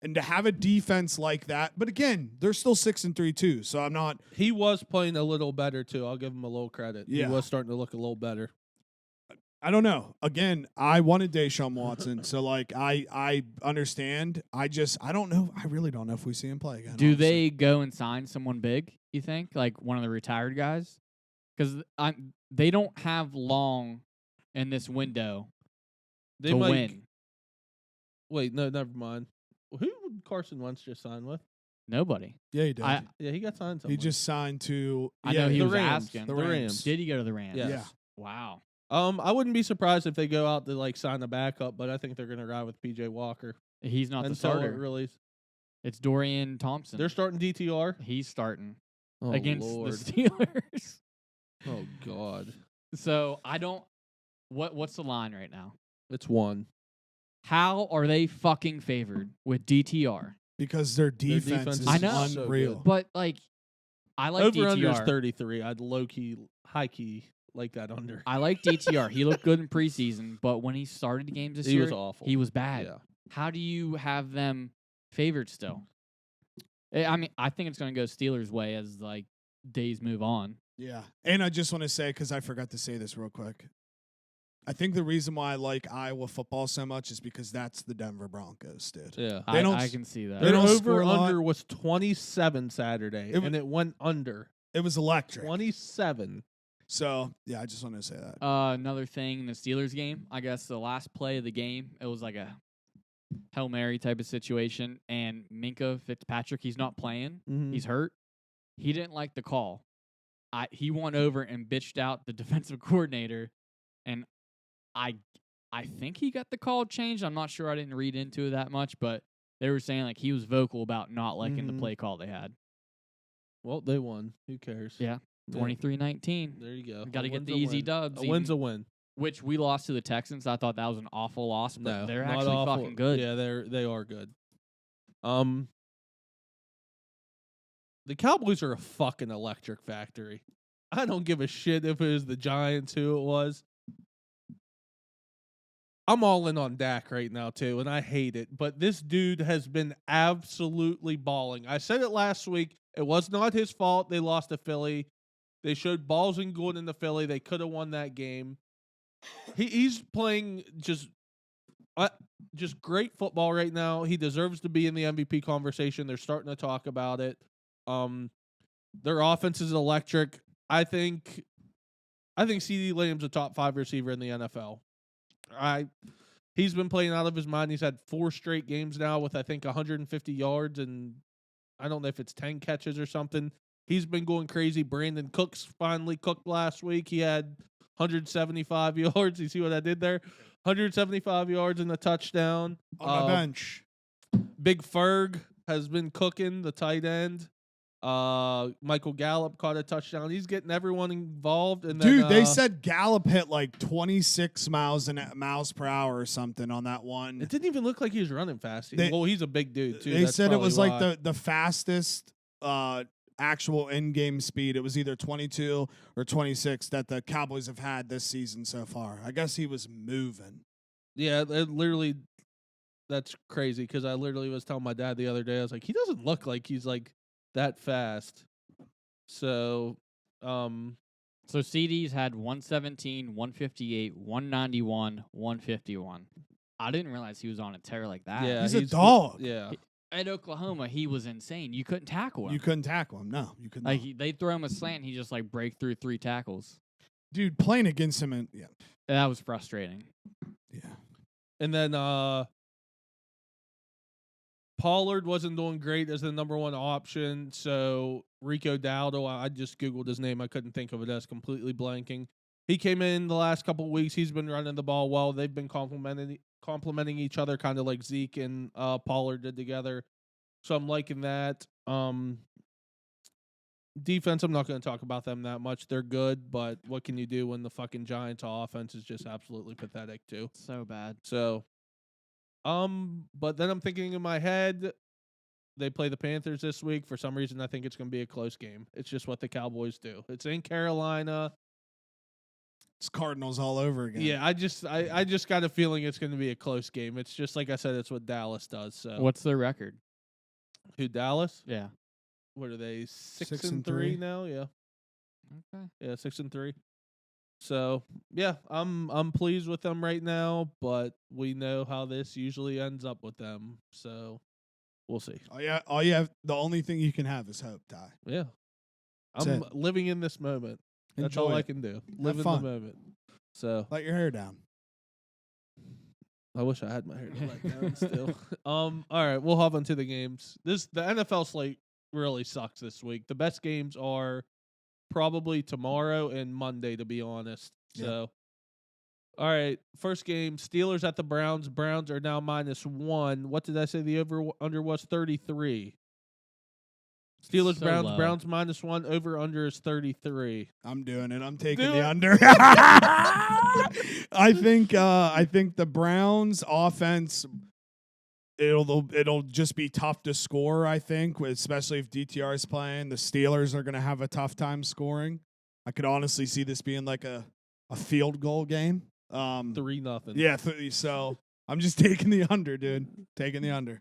And to have a defense like that, but again, they're still 6-3 too. So I'm not. He was playing a little better too. I'll give him a little credit. Yeah. He was starting to look a little better. I don't know. Again, I wanted Deshaun Watson, so like I understand. I don't know. I really don't know if we see him play again. Do honestly. they go and sign someone big, you think? Like one of the retired guys? Because they don't have long in this window They to might. win. Wait, no, never mind. Who would Carson Wentz just sign with? Nobody. Yeah, he did. Yeah, he got signed somewhere. He just signed to. I yeah, know he the was Rams. asking. The The Rams. Rams. Did he go to the Rams? Yes. Yeah. Wow. I wouldn't be surprised if they go out to like sign a backup, but I think they're going to ride with PJ Walker He's not the until it starter. release. It's Dorian Thompson. They're starting DTR He's starting oh, against Lord. the Steelers. Oh God, So I don't. What's the line right now? it's 1. How are they fucking favored with DTR? because their defense, defense is I know. So unreal. good. But like, I like Over under is DTR. 33. I'd low key, high key like that under. I like DTR. He looked good in preseason, but when he started games this He year, was awful. he was bad. Yeah. How do you have them favored still? I mean, I think it's going to go Steelers' way as like days move on. Yeah, and I just want to say, because I forgot to say this real quick, I think the reason why I like Iowa football so much is because that's the Denver Broncos, dude. Yeah. They don't I can see that. they Their don't score a lot. over-under was 27 Saturday, and it went under. It was electric. 27. So, yeah, I just wanted to say that. Another thing in the Steelers game, I guess the last play of the game, it was like a Hail Mary type of situation, and Minka Fitzpatrick, he's not playing. Mhm. He's hurt. He didn't like the call. He went over and bitched out the defensive coordinator, and I think he got the call changed. I'm not sure. I didn't read into it that much, but they were saying like he was vocal about not liking the Mhm. play call they had. Well, they won. Who cares? Yeah, 23-19. There you go. Got to A get win's the a easy win. dubs. A win's even- a win. which we lost to the Texans. I thought that was an awful loss, but No, they're not actually awful. fucking good. Yeah, they are good. The Cowboys are a fucking electric factory. I don't give a shit if it was the Giants who it was. I'm all in on Dak right now too, and I hate it. But this dude has been absolutely balling. I said it last week. It was not his fault. They lost to Philly. They showed balls and good in the Philly. They could have won that game. He's playing just great football right now. He deserves to be in the MVP conversation. They're starting to talk about it. Their offense is electric. I think CeeDee Lamb's a top 5 receiver in the NFL. He's been playing out of his mind. He's had 4 straight games now with I think 150 yards and I don't know if it's 10 catches or something. He's been going crazy. Brandon Cooks finally cooked last week. He had 175 yards. You see what I did there? 175 yards and a touchdown. On the bench. Big Ferg has been cooking, the tight end. Michael Gallup caught a touchdown. He's getting everyone involved. And then, Dude, they said Gallup hit like 26 miles per hour or something on that one. it didn't even look like he was running fast. Well, he's a big dude too. They That's said it was probably like why. the fastest actual in-game speed. It was either 22 or 26 that the Cowboys have had this season so far. I guess he was moving. Yeah, it literally. That's crazy because I literally was telling my dad the other day. I was like, he doesn't look like he's like that fast. So, So CD's had 117, 158, 191, 151. I didn't realize he was on a tear like that. yeah, He's a dog. Yeah, At Oklahoma, he was insane. You couldn't tackle him. You couldn't tackle him. No, you couldn't. Like they'd throw him a slant, and he just like break through 3 tackles. Dude, playing against him, and yeah. That was frustrating. and then Pollard wasn't doing great as the number 1 option. So Rico Dowdle, I just Googled his name. I couldn't think of it. That's completely blanking. He came in the last couple of weeks. He's been running the ball well. They've been complimenting each other, kind of like Zeke and Pollard did together. So I'm liking that. Defense, I'm not going to talk about them that much. They're good, but what can you do when the fucking Giants' offense is just absolutely pathetic too? So bad. So, but then I'm thinking in my head, they play the Panthers this week. For some reason, I think it's going to be a close game. It's just what the Cowboys do. It's in Carolina. It's Cardinals all over again. Yeah, I just got a feeling it's going to be a close game. It's just like I said, it's what Dallas does. So What's their record? who Dallas? Yeah. What are they? 6 6 and and 3 3 now? Yeah. Okay. Yeah, 6 and 3. So yeah, I'm pleased with them right now, but we know how this usually ends up with them. So we'll see. All you have. The only thing you can have is hope, Ty. Yeah, That's I'm it. living in this moment. That's Enjoy all I it. can do. Live in fun. the moment. So Let your hair down. I wish I had my hair to let down still. All right, we'll hop into the games. The NFL slate really sucks this week. The best games are probably tomorrow and Monday, to be honest. Yeah. So, all right, first game: Steelers at the Browns. Browns are now -1. What did I say? The over/under was 33. Steelers, So Browns, low. Browns -1. Over/under is 33. I'm doing it. I'm taking Do the it. under. I think the Browns offense it'll just be tough to score, I think, especially if DTR is playing. The Steelers are going to have a tough time scoring. I could honestly see this being like a field goal game. 3-0. Yeah, so I'm just taking the under, dude. Taking the under.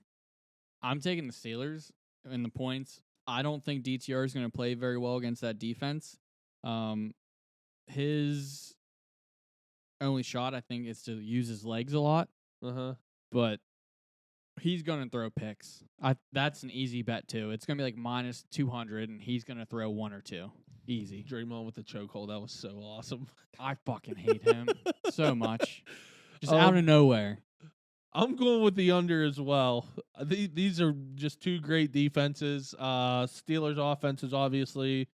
I'm taking the Steelers in the points. I don't think DTR is going to play very well against that defense. His only shot, I think, is to use his legs a lot. But he's going to throw picks. That's an easy bet, too. It's going to be like minus 200, and he's going to throw one or two. Easy. Draymond with the chokehold. That was so awesome. I fucking hate him so much. Just out of nowhere. I'm going with the under as well. These are just two great defenses. Steelers' offense has obviously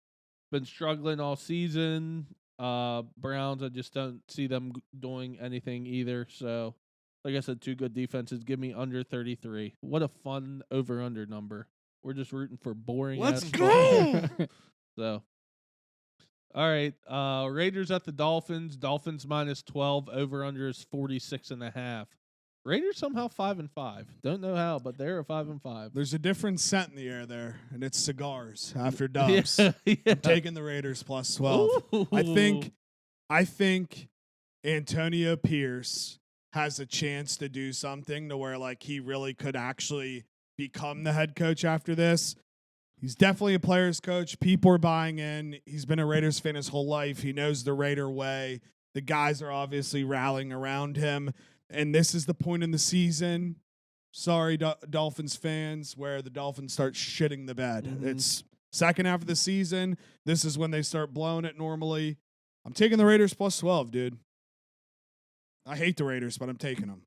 been struggling all season. Browns, I just don't see them doing anything either. So, like I said, two good defenses. Give me under 33. What a fun over-under number. We're just rooting for boring. Let's go! So, all right. Raiders at the Dolphins. Dolphins minus 12. Over-under is 46.5. Raiders somehow 5-5. Don't know how, but they're 5-5. There's a different scent in the air there, and it's cigars after Dubs. Yeah. I'm taking the Raiders plus 12. Ooh. I think Antonio Pierce has a chance to do something to where like he really could actually become the head coach after this. He's definitely a player's coach. People are buying in. He's been a Raiders fan his whole life. He knows the Raider way. The guys are obviously rallying around him. And this is the point in the season, sorry, Dolphins fans, where the Dolphins start shitting the bed. Mm-hmm. It's second half of the season. This is when they start blowing it normally. I'm taking the Raiders plus 12, dude. I hate the Raiders, but I'm taking them.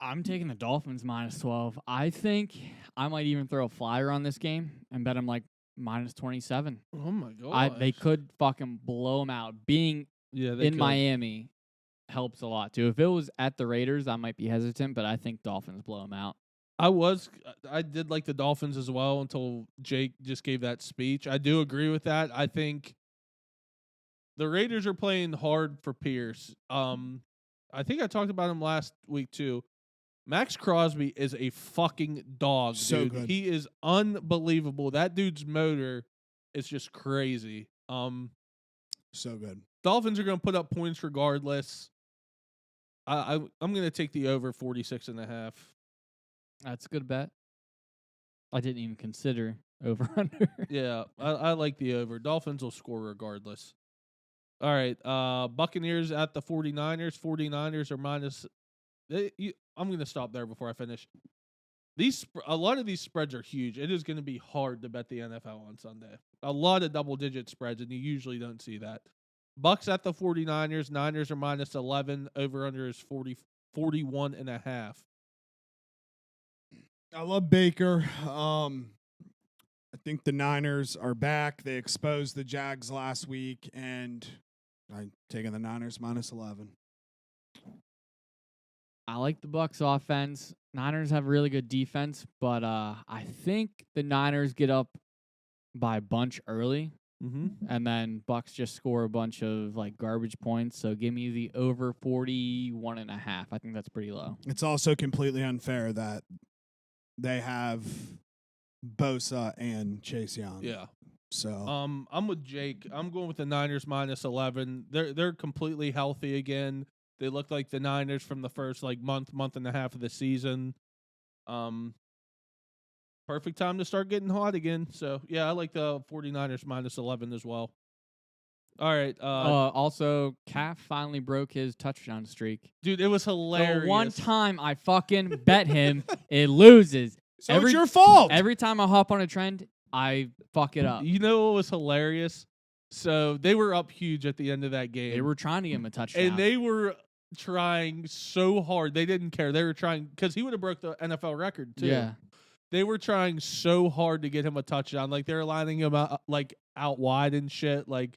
I'm taking the Dolphins minus 12. I think I might even throw a flyer on this game and bet them like minus 27. Oh, my God. They could fucking blow them out. Being in Miami helps a lot, too. If it was at the Raiders, I might be hesitant, but I think Dolphins blow them out. I did like the Dolphins as well until Jake just gave that speech. I do agree with that. I think the Raiders are playing hard for Pierce. I think I talked about him last week, too. Max Crosby is a fucking dog, So dude. good. He is unbelievable. That dude's motor is just crazy. So good. Dolphins are going to put up points regardless. I'm going to take the over 46.5. That's a good bet. I didn't even consider over-under. Yeah, I like the over. Dolphins will score regardless. All right, Buccaneers at the 49ers. 49ers are minus... I'm going to stop there before I finish. A lot of these spreads are huge. It is going to be hard to bet the NFL on Sunday. A lot of double-digit spreads, and you usually don't see that. Bucks at the 49ers. Niners are minus 11. Over-under is 41.5. I love Baker. I think the Niners are back. They exposed the Jags last week, and I'm taking the Niners minus 11. I like the Bucs offense. Niners have really good defense, but I think the Niners get up by a bunch early, and then Bucs just score a bunch of like garbage points. So give me the over 41.5. I think that's pretty low. It's also completely unfair that they have Bosa and Chase Young. Yeah. So I'm with Jake. I'm going with the Niners minus 11. They're completely healthy again. They look like the Niners from the first like month and a half of the season. Perfect time to start getting hot again. So, yeah, I like the 49ers minus 11 as well. All right. Also, Calf finally broke his touchdown streak. Dude, it was hilarious. The one time I fucking bet him, it loses. So it's your fault. Every time I hop on a trend, I fuck it up. You know what was hilarious? So they were up huge at the end of that game. They were trying to give him a touchdown. And they were trying so hard. They didn't care. They were trying because he would have broke the NFL record too. Yeah. They were trying so hard to get him a touchdown. Like they were lining him out, like out wide and shit. Like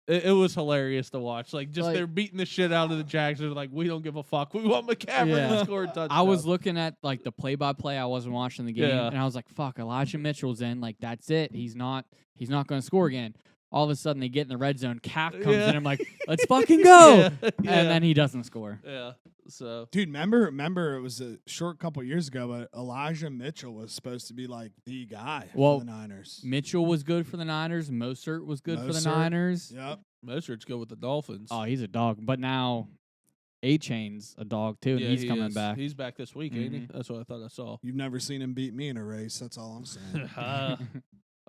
it was hilarious to watch. Like just they're beating the shit out of the Jags. They're like, we don't give a fuck. We want McCaffrey to score a touchdown. I was looking at like the play-by-play. I wasn't watching the game, and I was like, fuck, Elijah Mitchell's in. Like that's it. He's not going to score again. All of a sudden, they get in the red zone. Calf comes in. I'm like, let's fucking go. And then he doesn't score. Yeah. So, dude, remember, it was a short couple years ago, but Elijah Mitchell was supposed to be like the guy for the Niners. Mitchell was good for the Niners. Mostert was good for the Niners. Yep. Mostert's good with the Dolphins. Oh, he's a dog. But now A-Chain's a dog, too, and he's coming back. He's back this week, ain't he? That's what I thought I saw. You've never seen him beat me in a race. That's all I'm saying.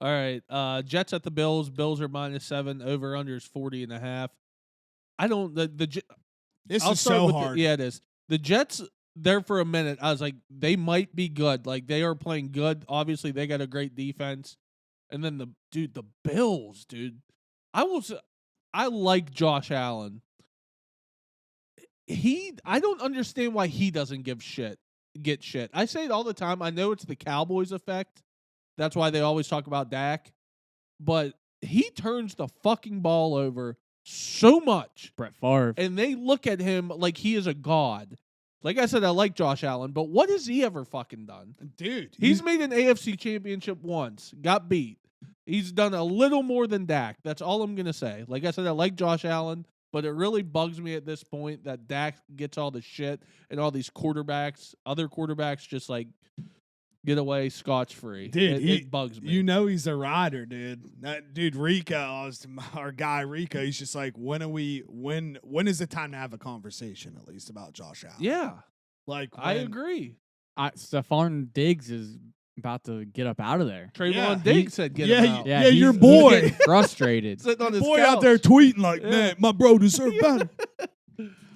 All right. Jets at the Bills. Bills are minus 7. Over-under is 40.5. I don't. This I'll is start so with hard. Yeah, it is. The Jets, there for a minute, I was like, they might be good. Like, they are playing good. Obviously, they got a great defense. And then the Bills, dude. I like Josh Allen. I don't understand why he doesn't get shit. I say it all the time. I know it's the Cowboys effect. That's why they always talk about Dak. But he turns the fucking ball over so much. Brett Favre. And they look at him like he is a god. Like I said, I like Josh Allen, but what has he ever fucking done? Dude, He's made an AFC championship once, got beat. He's done a little more than Dak. That's all I'm going to say. Like I said, I like Josh Allen, but it really bugs me at this point that Dak gets all the shit and all these other quarterbacks just like get away scotch-free. Dude, it bugs me. You know he's a rider, dude. That dude Rico, our guy Rico, he's just like, when is the time to have a conversation at least about Josh Allen? Yeah. Like I agree. Stephon Diggs is about to get up out of there. Trayvon Diggs said get him out. Yeah, your boy. He's getting frustrated. Sitting on his Boy couch. out there tweeting like, man, my bro deserves better.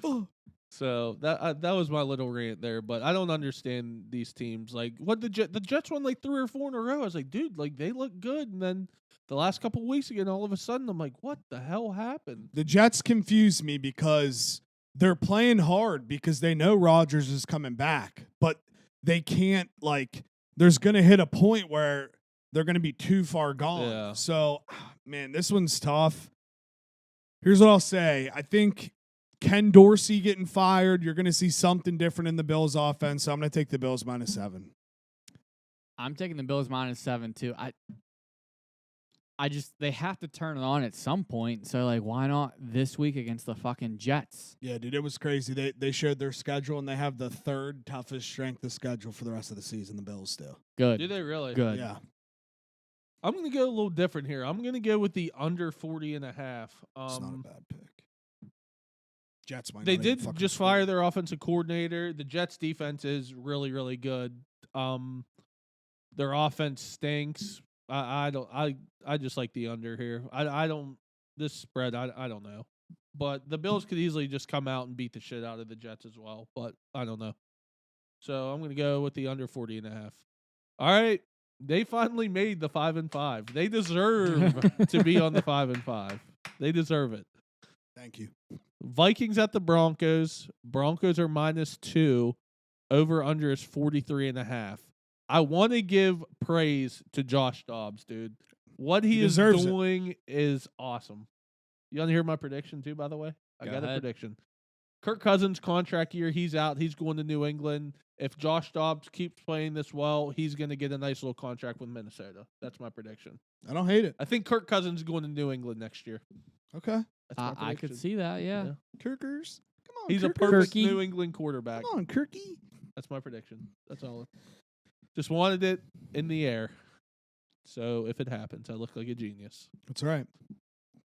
Fuck. So that was my little rant there, but I don't understand these teams. Like, what the Jets won like 3 or 4 in a row. I was like, dude, like they look good, and then the last couple of weeks again, all of a sudden, I'm like, what the hell happened? The Jets confuse me because they're playing hard because they know Rodgers is coming back, but they can't there's gonna hit a point where they're gonna be too far gone. Yeah. So, man, this one's tough. Here's what I'll say. I think Ken Dorsey getting fired, you're going to see something different in the Bills offense. So I'm going to take the Bills -7. I'm taking the Bills -7 too. They have to turn it on at some point. So like, why not this week against the fucking Jets? Yeah, dude, it was crazy. They showed their schedule and they have the 3rd toughest strength of schedule for the rest of the season. The Bills still. Good. Do they really? Good. Yeah. I'm going to go a little different here. I'm going to go with the under 40.5. It's not a bad pick. Jets might. They not even did fucking just score. fire their offensive coordinator. The Jets' defense is really, really good. Their offense stinks. I just like the under here. I don't this spread. I don't know, but the Bills could easily just come out and beat the shit out of the Jets as well. But I don't know. So I'm gonna go with the under 40.5. All right, they finally made the 5-5. They deserve to be on the 5-5. They deserve it. Thank you. Vikings at the Broncos. Broncos are -2. Over under is 43.5. I want to give praise to Josh Dobbs, dude. What he is doing is awesome. You want to hear my prediction too, by the way? I got a prediction. Kirk Cousins' contract year, he's out. He's going to New England. If Josh Dobbs keeps playing this well, he's going to get a nice little contract with Minnesota. That's my prediction. I don't hate it. I think Kirk Cousins is going to New England next year. Okay. That's my I could prediction. see that, yeah. Kirkers. Come on, He's a Kirkers. perfect Kirky. New England quarterback. Come on, Kirky. That's my prediction. That's all. Just wanted it in the air. So if it happens, I look like a genius. That's right.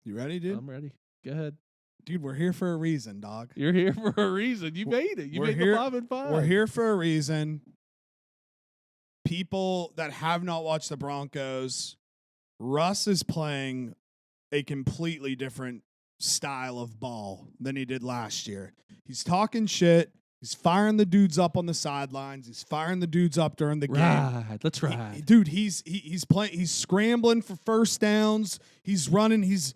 You ready, dude? I'm ready. Go ahead. Dude, we're here for a reason, dog. You're here for a reason. You made it. You we're made here- the 5-5. We're here for a reason. People that have not watched the Broncos, Russ is playing a completely different style of ball than he did last year. He's talking shit. He's firing the dudes up on the sidelines. He's firing the dudes up during the game. Right. Let's ride. Dude, he's playing. He's scrambling for first downs. He's running. He's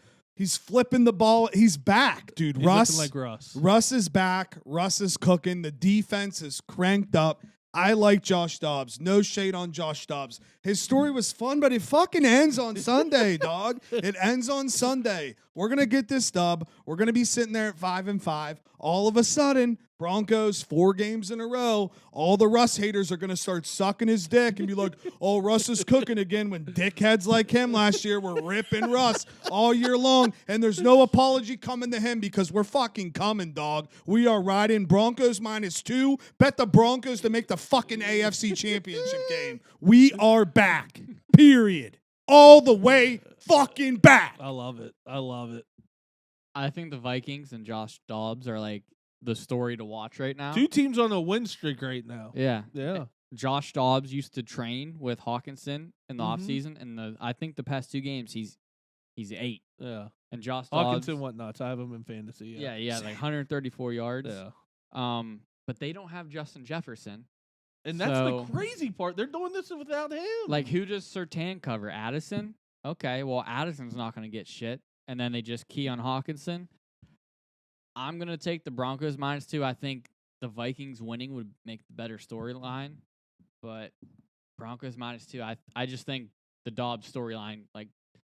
flipping the ball. He's back, dude. He's Russ, looking like Russ. Russ is back. Russ is cooking. The defense is cranked up. I like Josh Dobbs. No shade on Josh Dobbs. His story was fun, but it fucking ends on Sunday, dog. It ends on Sunday. We're going to get this dub. We're going to be sitting there at 5-5. All of a sudden, Broncos, 4 games in a row, all the Russ haters are going to start sucking his dick and be like, oh, Russ is cooking again, when dickheads like him last year were ripping Russ all year long. And there's no apology coming to him because we're fucking coming, dog. We are riding Broncos -2. Bet the Broncos to make the fucking AFC Championship game. We are back, period. All the way fucking back. I love it. I love it. I think the Vikings and Josh Dobbs are like the story to watch right now. 2 teams on a win streak right now. Yeah. Yeah. Josh Dobbs used to train with Hawkinson in the Mhm. offseason, and I think the past 2 games he's He's 8. Yeah. And Josh Dobbs. Hawkinson went nuts. I have him in fantasy. Yeah, like 134 yards. Yeah. But they don't have Justin Jefferson. And that's the crazy part. They're doing this without him. Like, who does Surtain cover? Addison? Okay, well, Addison's not going to get shit. And then they just key on Hawkinson. I'm going to take the Broncos -2. I think the Vikings winning would make the better storyline. But Broncos -2. I just think the Dobbs storyline, like,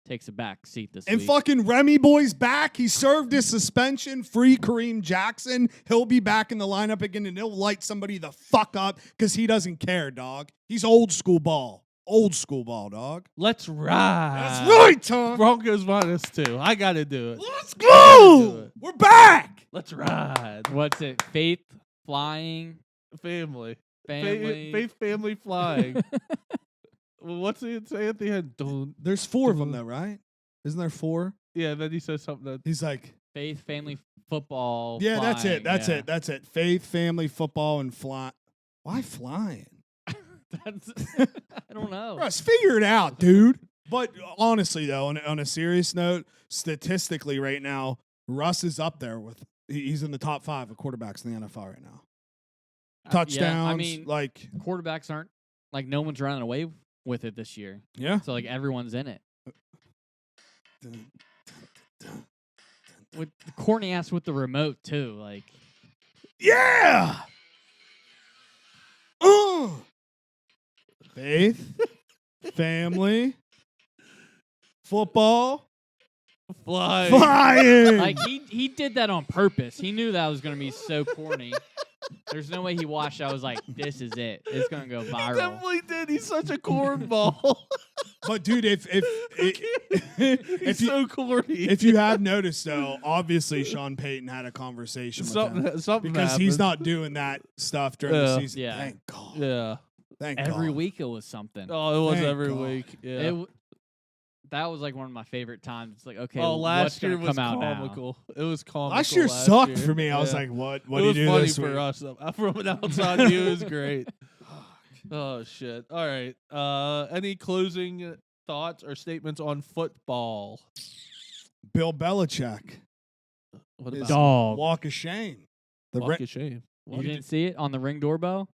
takes a back seat this week. And fucking Remy Boy's back. He served his suspension. Free Kareem Jackson. He'll be back in the lineup again, and he'll light somebody the fuck up because he doesn't care, dog. He's old school ball. Old school ball, dog. Let's ride. That's right, Tom. Broncos -2. I got to do it. Let's go. We're back. Let's ride. What's it? Faith flying. Family. Family. Faith family flying. Well, what's he say at the end? Don't. There's 4 of them, though, right? Isn't there 4? Yeah, then he says something that He's like, Faith, family, football. yeah, flying. that's it. That's it. Faith, family, football, and fly. Why flying? That's I don't know. Russ, figure it out, dude. But honestly, though, on a serious note, statistically right now, Russ is up there with he's in the top 5 of quarterbacks in the NFL right now. Touchdowns, Yeah, I mean, like quarterbacks aren't like no one's running away with it this year. yeah. So like everyone's in it. With corny ass with the remote too, like Yeah. Faith, family, football, flying. like he did that on purpose. He knew that was gonna be so corny. There's no way he watched. I was like, this is it. It's gonna go viral. He definitely did. He's such a cornball. But dude, if He's so corny. if you have noticed though, obviously Sean Payton had a conversation with him something because he's happened. not doing that stuff during the season. Yeah. Thank God. Yeah. Thank Every God. week it was something. Oh, it was Thank every God. week. Yeah. That was like one of my favorite times. It's like, okay, Oh, what's last year gonna was come out now? comical. It was comical. Last year sucked year. for me. I was Yeah. like, what It do you was do funny this for week? us. From an outside view, it was great. Oh shit! All right. Any closing thoughts or statements on football? Bill Belichick. What His about Dog. walk of shame. The Walk ri- of shame? You didn't see it on the Ring doorbell?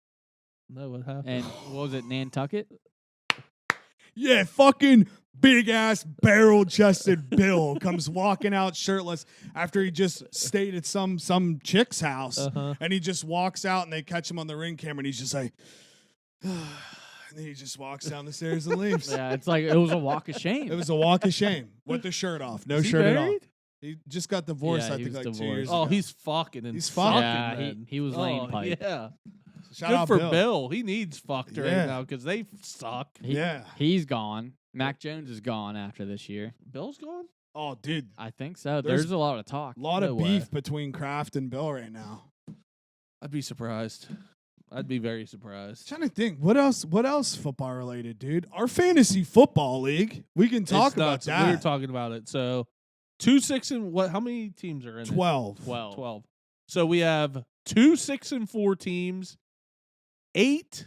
No, what happened? And what was it, Nantucket? Yeah, fucking big ass barrel chested Bill comes walking out shirtless after he just stayed at some chick's house, Uh-huh. and he just walks out and they catch him on the Ring camera and he's just like, and then he just walks down the stairs and leaves. Yeah, it's like it was a walk of shame. It was a walk of shame with the shirt off, no Is he shirt at all. married? He just got divorced, Yeah, I he think, was like 2 divorced. years Oh, ago. he's fucking and He's fucking. Yeah, then. he was laying Oh, pipe. Yeah. Shout Good out for Bill. Bill. He needs fucked right Yeah. now because they suck. Yeah. He's gone. Mac Jones is gone after this year. Bill's gone? Oh, dude, I think so. There's There's a lot of talk. a lot No of way. beef between Kraft and Bill right now. I'd be surprised. I'd be very surprised. Trying to think, what else football related, dude? Our fantasy football league. We can talk It's about nuts. that. We were talking about it. So 2, 6, and what? How many teams are in it? 12. 12. So we have 2 6 and 4 teams, 8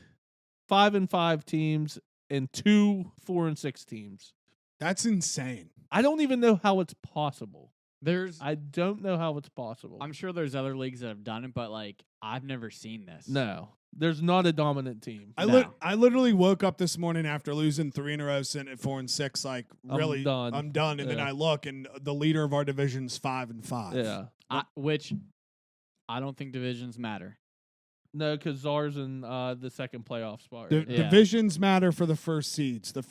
5 and 5 teams, and 2 4 and 6 teams. That's insane. I don't even know how it's possible. There's I don't know how it's possible. I'm sure there's other leagues that have done it, but like I've never seen this. No, there's not a dominant team. I literally woke up this morning after losing 3 in a row, sitting at 4 and 6. Like, really, done. I'm done. And then Yeah. I look, and the leader of our division's 5 and 5. Yeah. Which I don't think divisions matter. No, because Czar's in the second playoff spot. The right now. Yeah. divisions matter for the first seeds. The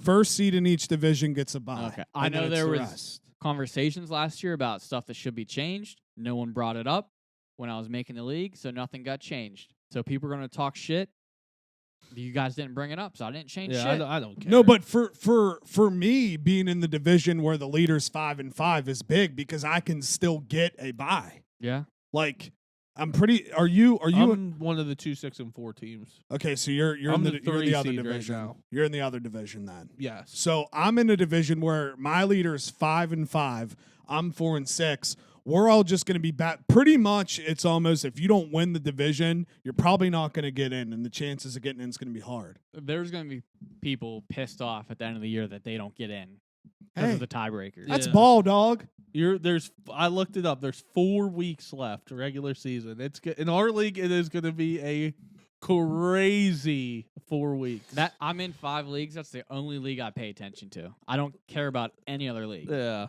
first seed in each division gets a bye. Okay. and I then know it's there the was rest. conversations last year about stuff that should be changed. No one brought it up when I was making the league, so nothing got changed. So people are going to talk shit. You guys didn't bring it up, so I didn't change Yeah, shit. I don't care. No, but for me, being in the division where the leader's 5 and 5 is big because I can still get a bye. Yeah. Like, I'm pretty. Are you? I'm one of the 2 6 and 4 teams. Okay, so you're I'm in the you're in the 3 other seed right division. now. You're in the other division then. Yes. So I'm in a division where my leader is 5 and 5. I'm 4 and 6. We're all just going to be back. Pretty much, it's almost if you don't win the division, you're probably not going to get in, and the chances of getting in is going to be hard. There's going to be people pissed off at the end of the year that they don't get in. because Hey, of the tiebreaker. that's Yeah. ball, dog. I looked it up. There's 4 weeks left regular season. In our league. It is going to be a crazy 4 weeks. That I'm in 5 leagues. That's the only league I pay attention to. I don't care about any other league. Yeah.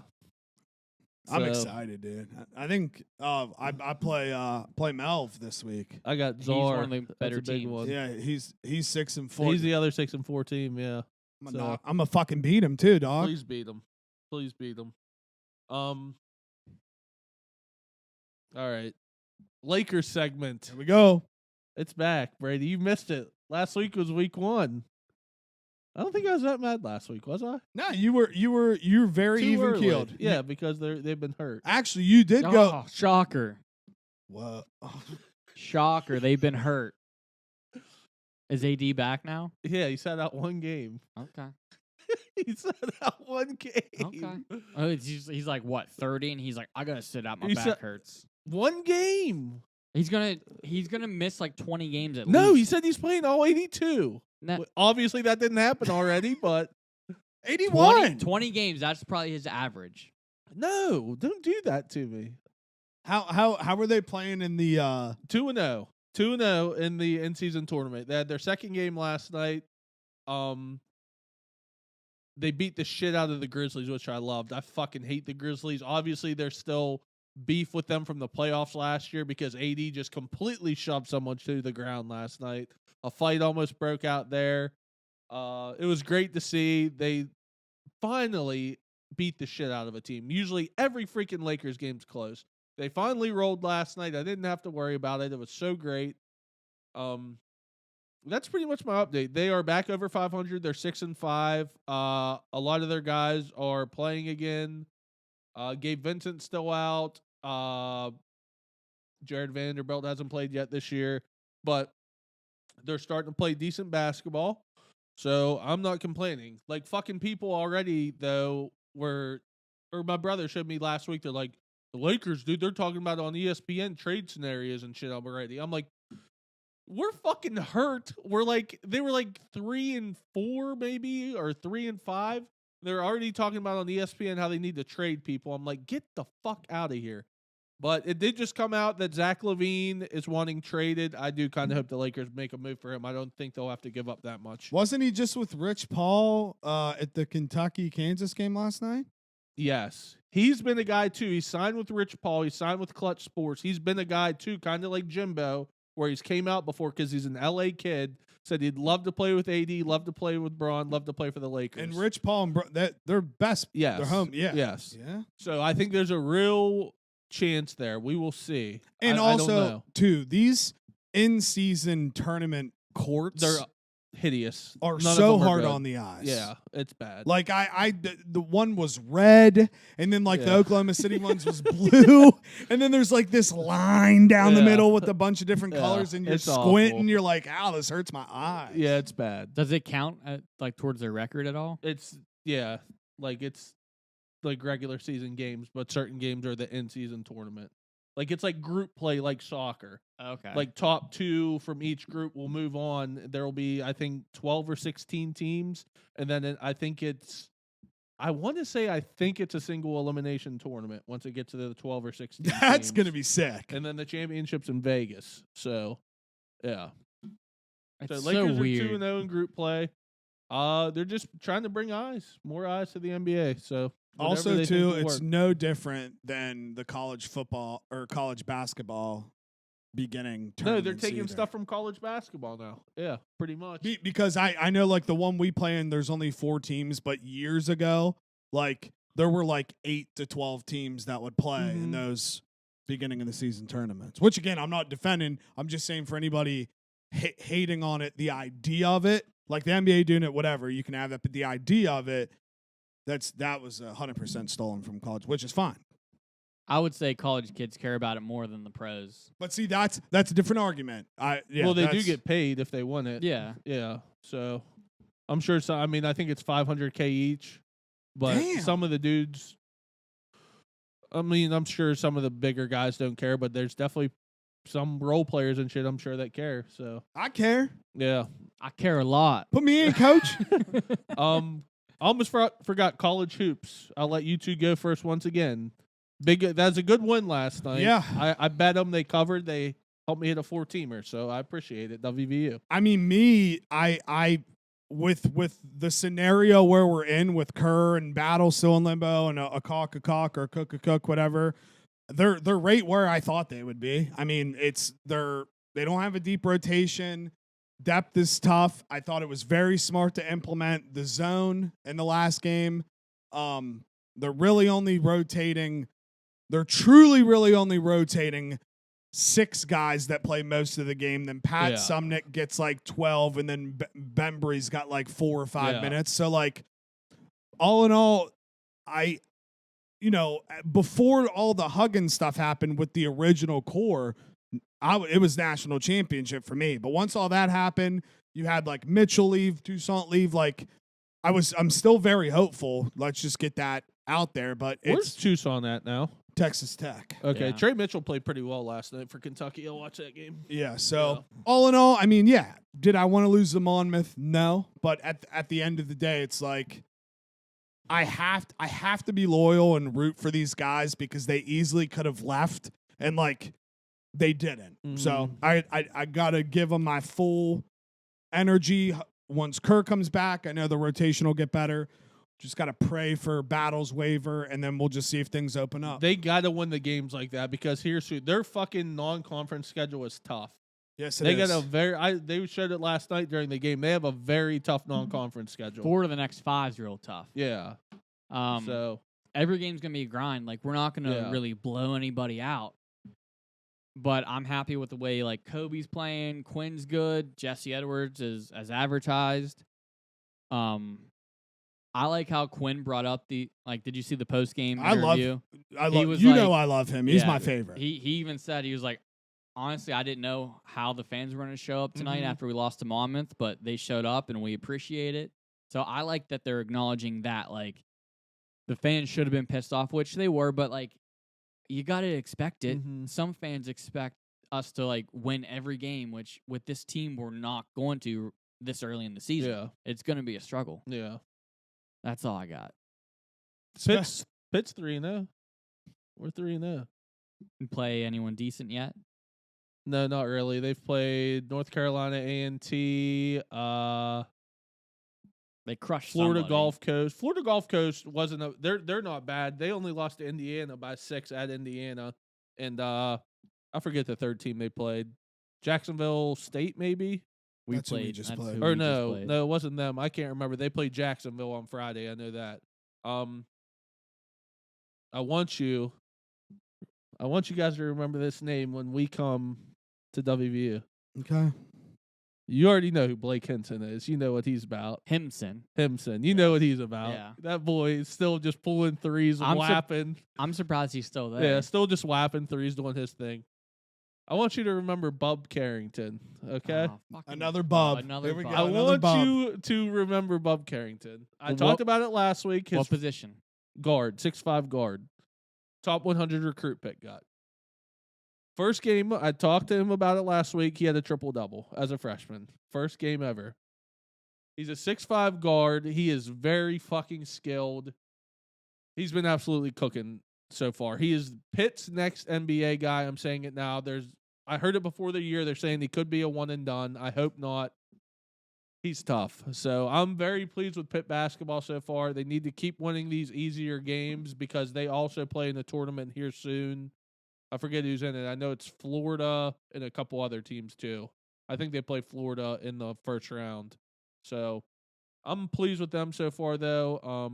I'm So, excited, dude. I think I play Melv this week. I got He's Czar. one of the That's better a big teams. one. Yeah, he's 6-4. He's the other 6-4 team. Yeah. I'm gonna fucking beat him too, dog. Please beat him. Please beat him. All right. Lakers segment. Here we go. It's back, Brady. You missed it. Last week was week 1. I don't think I was that mad last week, was I? No, you were very Too even early. keeled. Yeah, because they've been hurt. Actually, you did Oh, go. shocker. What? Shocker. They've been hurt. Is AD back now? Yeah, he sat out 1 game. Okay. He sat out 1 game. Okay. Oh, he's like, what, 30? And he's like, I got to sit out. My He back said- hurts. 1 game. He's gonna miss like 20 games at No, he least. said he's playing all 82. Nah, Obviously, that didn't happen already, but 81. 20 games. That's probably his average. no, don't do that to me. How were they playing in the 2-0. 2-0 in the in-season tournament. They had their second game last night. They beat the shit out of the Grizzlies, which I loved. I fucking hate the Grizzlies. Obviously, there's still beef with them from the playoffs last year because AD just completely shoved someone to the ground last night. A fight almost broke out there. It was great to see. They finally beat the shit out of a team. Usually every freaking Lakers game's close. They finally rolled last night. I didn't have to worry about it. It was so great. That's pretty much my update. They are back over 500. They're 6-5. A lot of their guys are playing again. Gabe Vincent's still out. Jared Vanderbilt hasn't played yet this year, but they're starting to play decent basketball. So I'm not complaining. Like fucking people already though my brother showed me last week. They're like, the Lakers, dude, they're talking about on ESPN trade scenarios and shit already. I'm like, we're fucking hurt. They were like 3-4 maybe, or 3-5. They're already talking about on ESPN how they need to trade people. I'm like, get the fuck out of here. But it did just come out that Zach LaVine is wanting traded. I do kind of hope the Lakers make a move for him. I don't think they'll have to give up that much. Wasn't he just with Rich Paul at the Kentucky-Kansas game last night? Yes. He's been a guy, too. He signed with Rich Paul. He signed with Clutch Sports. He's been a guy, too, kind of like Jimbo, where he's came out before because he's an L.A. kid, said he'd love to play with AD, love to play with Braun, love to play for the Lakers. And Rich Paul and they're best. Yes. They're home. Yeah. Yes. Yeah. So I think there's a real chance there. We will see. And I don't also, know. too, these in-season tournament courts They're hideous. are None of so them are hard good. on the eyes. Yeah, it's bad. Like the one was red, and then like the Yeah. Oklahoma City ones was blue, and then there's like this line down the Yeah. middle with a bunch of different Yeah, colors, and you're it's squinting. awful. You're like, "Ow, this hurts my eyes." Yeah, it's bad. Does it count towards their record at all? It's it's like regular season games, but certain games are the in-season tournament. Like it's like group play, like soccer. Okay. Like top 2 from each group will move on. There will be, I think, 12 or 16 teams, and then I think it's a single elimination tournament once it gets to the 12 or 16. That's teams. gonna be sick. And then the championship's in Vegas. So, yeah. it's So so Lakers are weird. 2-0 in group play. They're just trying to bring more eyes to the NBA. So whatever Also, they think too, will it's work. no different than the college football or college basketball beginning. No, they're tournaments taking either. stuff from college basketball now. Yeah, pretty much. Because I know like the one we play in, there's only 4 teams, but years ago, like there were like 8 to 12 teams that would play in Mhm. those beginning of the season tournaments. Which again, I'm not defending. I'm just saying for anybody hating on it, the idea of it, like the NBA doing it, whatever, you can have that, but the idea of it, that was 100% stolen from college, which is fine. I would say college kids care about it more than the pros. But see, that's a different argument. Well, they do that's- get paid if they win it. Yeah. Yeah. So I'm sure. I mean, I think it's $500K each, but Damn. some of the dudes. I mean, I'm sure some of the bigger guys don't care, but there's definitely some role players and shit. I'm sure that care. So I care. yeah. I care a lot. Put me in, coach. Almost forgot college hoops. I'll let you two go first once again. That's a good win last night. Yeah. I bet them they covered. They helped me hit a 4-teamer, so I appreciate it. WVU. I mean, I with the scenario where we're in with Kerr and Battle still in limbo and a cock or a cook, whatever, they're right where I thought they would be. I mean, they don't have a deep rotation. Depth is tough. I thought it was very smart to implement the zone in the last game. They're really only rotating. They're truly really only rotating 6 guys that play most of the game. Then Pat Sumnick gets like 12, and then Bembry's got like 4 or 5 minutes. So like, all in all, before all the hugging stuff happened with the original core, it was national championship for me. But once all that happened, you had like Mitchell leave, Toussaint leave. Like, I'm still very hopeful. Let's just get that out there. But Where's Toussaint at now? Texas Tech. Okay, Yeah. Trey Mitchell played pretty well last night for Kentucky. I'll watch that game. Yeah, so all in all, I mean, yeah. Did I want to lose the Monmouth? No. But at the end of the day, it's like I have to be loyal and root for these guys because they easily could have left, and like they didn't. So I gotta give them my full energy. Once Kerr comes back, I know the rotation will get better. Just got to pray for Battle's waiver, and then we'll just see if things open up. They got to win the games like that because their fucking non-conference schedule is tough. Yes, they got a they showed it last night during the game. They have a very tough non-conference schedule. 4 of the next 5 is real tough. Yeah. So every game's gonna be a grind. Like, we're not gonna really blow anybody out. But I'm happy with the way like Kobe's playing. Quinn's good. Jesse Edwards is as advertised. I like how Quinn brought up did you see the post game interview? I love him. He's my favorite. He even said, he was like, honestly, I didn't know how the fans were going to show up tonight after we lost to Monmouth, but they showed up and we appreciate it. So I like that they're acknowledging that, like, the fans should have been pissed off, which they were, but like, you got to expect it. Some fans expect us to like win every game, which with this team we're not going to this early in the season. Yeah. It's going to be a struggle. Yeah. That's all I got. Pitt's 3-0. We're 3-0. Play anyone decent yet? No, not really. They've played North Carolina A&T, They crushed Florida somebody. Gulf Coast. Florida Gulf Coast wasn't they're not bad. They only lost to Indiana by 6 at Indiana. And I forget the third team they played. Jacksonville State, maybe? That's who we just played. Or no, it wasn't them. I can't remember. They played Jacksonville on Friday. I know that. I want you guys to remember this name when we come to WVU. Okay. You already know who Blake Henson is. You know what he's about. Himson. You know what he's about. Yeah. That boy is still just pulling threes and whapping. I'm surprised he's still there. Yeah, still just whapping threes, doing his thing. I want you to remember Bub Carrington, okay? Another Bub. Another Bub. I want you to remember Bub Carrington. I talked about it last week. What position? Guard, 6'5" guard. Top 100 recruit pick got. First game, I talked to him about it last week. He had a triple-double as a freshman. First game ever. He's a 6'5" guard. He is very fucking skilled. He's been absolutely cooking so far. He is Pitt's next NBA guy. I'm saying it now. I heard it before the year. They're saying he could be a one and done. I hope not. He's tough. So I'm very pleased with Pitt basketball so far. They need to keep winning these easier games because they also play in the tournament here soon. I forget who's in it. I know it's Florida and a couple other teams too. I think they play Florida in the first round. So I'm pleased with them so far though.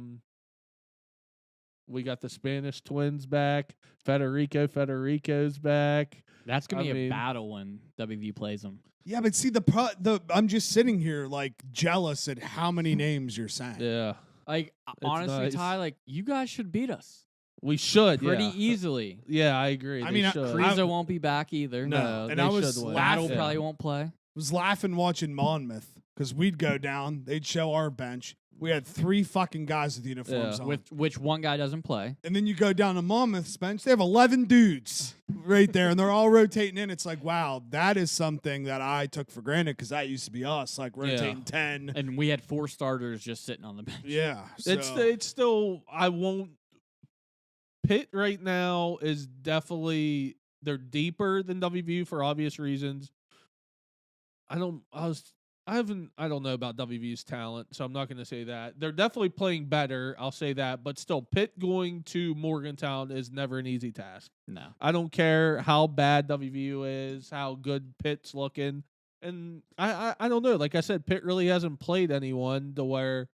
We got the Spanish twins back. Federico's back. That's going to be a battle when WVU plays them. Yeah, but see, I'm just sitting here, like, jealous at how many names you're saying. Yeah. Like, honestly, nice. Ty, like, you guys should beat us. We should, pretty easily. Yeah, I agree. I mean, Kriza won't be back either. No, and they I was should win. Battle probably won't play. Was laughing watching Monmouth because we'd go down, they'd show our bench. We had 3 fucking guys with uniforms on. With which one guy doesn't play. And then you go down to Monmouth's bench, they have 11 dudes. right there, and they're all rotating in. It's like, wow, that is something that I took for granted because that used to be us, like rotating 10. And we had 4 starters just sitting on the bench. Yeah. It's still, I won't. Pitt right now is definitely, they're deeper than WVU for obvious reasons. I don't know about WVU's talent, so I'm not going to say that. They're definitely playing better, I'll say that, but still, Pitt going to Morgantown is never an easy task. No. I don't care how bad WVU is, how good Pitt's looking, and I don't know. Like I said, Pitt really hasn't played anyone to where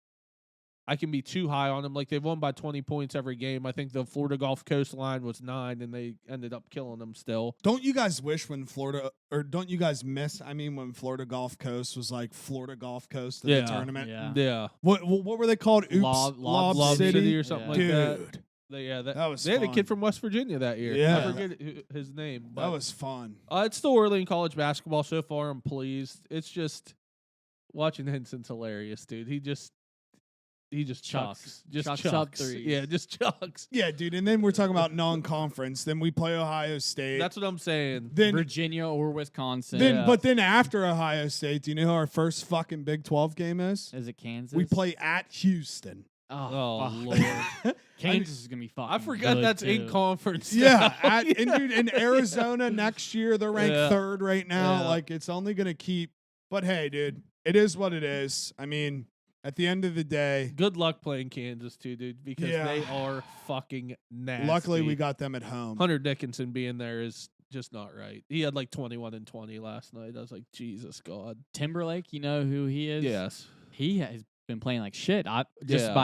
I can be too high on them. Like, they've won by 20 points every game. I think the Florida Gulf Coast line was 9, and they ended up killing them still. Don't you guys wish when don't you guys miss, when Florida Gulf Coast was like Florida Gulf Coast in the tournament? Yeah. What were they called? Oops. Lob City or something like that. Dude. That was they had a fun. kid from West Virginia that year. Yeah. I forget his name. But, That was fun. it's still early in college basketball so far. I'm pleased. It's just watching Henson's hilarious, dude. He just chucks. Just Chucks chucks. up threes. Yeah, just chucks. Yeah, dude. And then we're talking about non-conference. Then we play Ohio State. That's what I'm saying. then Virginia or Wisconsin. But then after Ohio State, do you know who our first fucking Big 12 game is? Is it Kansas? We play at Houston. Oh, fuck. Lord. Kansas is gonna be fucking. I forgot good, that's too. in conference. Yeah, now. and dude, in Arizona next year, they're ranked Yeah. 3rd right now. Yeah. Like, it's only going to keep. But hey, dude, it is what it is. I mean, at the end of the day, Good luck playing Kansas too, dude, because Yeah. they are fucking nasty. luckily we got them at home. Hunter Dickinson being there is just not right. He had like 21 and 20 last night. I was like, Jesus God. Timberlake, you know who he is? Yes. He has been playing like shit. By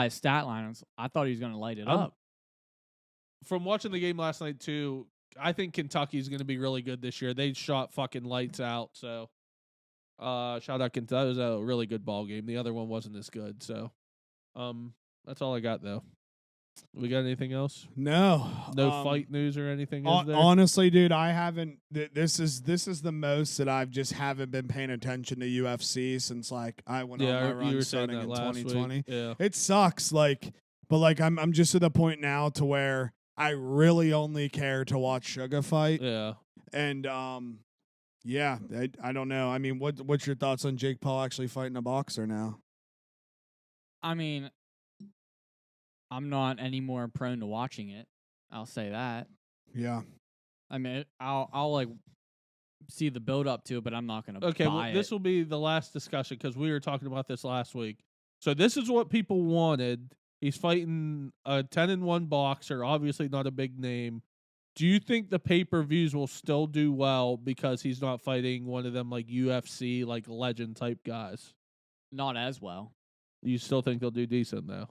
his stat line, I thought he was gonna light it up. From watching the game last night too, I think Kentucky's going to be really good this year. They shot fucking lights out. So, shout out Kentucky. That was a really good ball game. The other one wasn't as good. So, that's all I got though. We got anything else? No Fight news or anything? Is there? Honestly, dude, I haven't. This is the most that I've just haven't been paying attention to UFC since like I went on my you run were saying starting that in last 2020. week. Yeah. It sucks, but I'm just at the point now to where I really only care to watch Sugar fight, Yeah. and yeah, I don't know. I mean, what's your thoughts on Jake Paul actually fighting a boxer now? I mean, I'm not any more prone to watching it. I'll say that. Yeah. I mean, I'll like see the build up to it, but I'm not gonna. Okay, buy well, it. this will be the last discussion because we were talking about this last week. So this is what people wanted. He's fighting a 10-1 boxer, obviously not a big name. Do you think the pay-per-views will still do well because he's not fighting one of them like UFC, like legend type guys? Not as well. You still think they'll do decent though?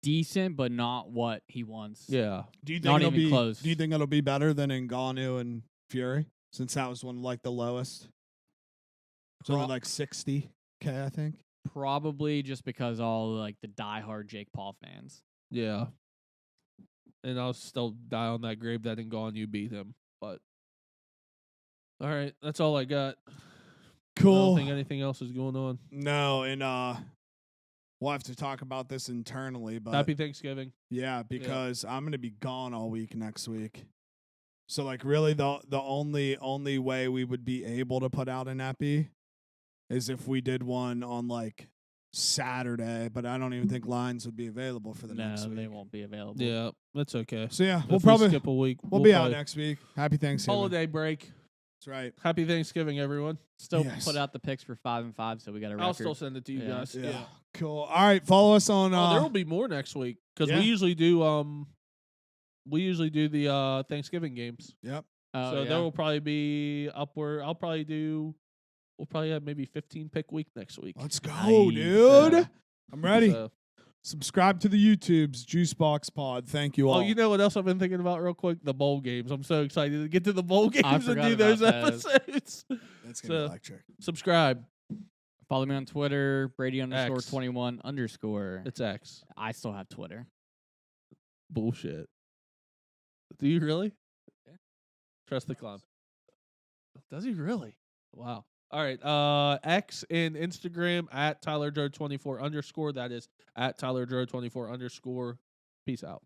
Decent, but not what he wants. Yeah. Do you think Not it'll even be close. Do you think it'll be better than Ngannou and Fury since that was one of, like the lowest? So Pro- like 60K, I think. Probably just because all like the diehard Jake Paul fans. Yeah. And I'll still die on that grave that Ngannou beat him. But all right, that's all I got. I Cool. don't think anything else is going on. No, and we'll have to talk about this internally, but Happy Thanksgiving. yeah, because I'm gonna be gone all week next week. So like really the only way we would be able to put out an epi is if we did one on like Saturday, but I don't even think lines would be available for the next No, week. they won't be available. Yeah, that's okay. So yeah, If we'll we probably skip a week. we'll be out probably- next week. Happy Thanksgiving. Holiday break. That's right. Happy Thanksgiving, everyone. Still Yes. put out the picks for 5 and 5, so we got a record. I'll still send it to you Yeah. guys. Yeah. Cool. All right, follow us on There will be more next week because yeah. we usually do the Thanksgiving games. Yep. Oh, So yeah. there will probably be upward. We'll probably have maybe 15 pick week next week. Let's go, Nice. dude. Yeah. I'm ready. So- Subscribe to the YouTubes, Juicebox Pod. Thank you all. Oh, you know what else I've been thinking about real quick? The bowl games. I'm so excited to get to the bowl games and forgot do those about those. episodes. That's gonna be so- electric. Subscribe. Follow me on Twitter, Brady X. _21_. It's X. I still have Twitter. Bullshit. Do you really? Trust the clown. Does he really? Wow. All right. X and Instagram at TylerDro24_. That is at TylerDro24_. Peace out.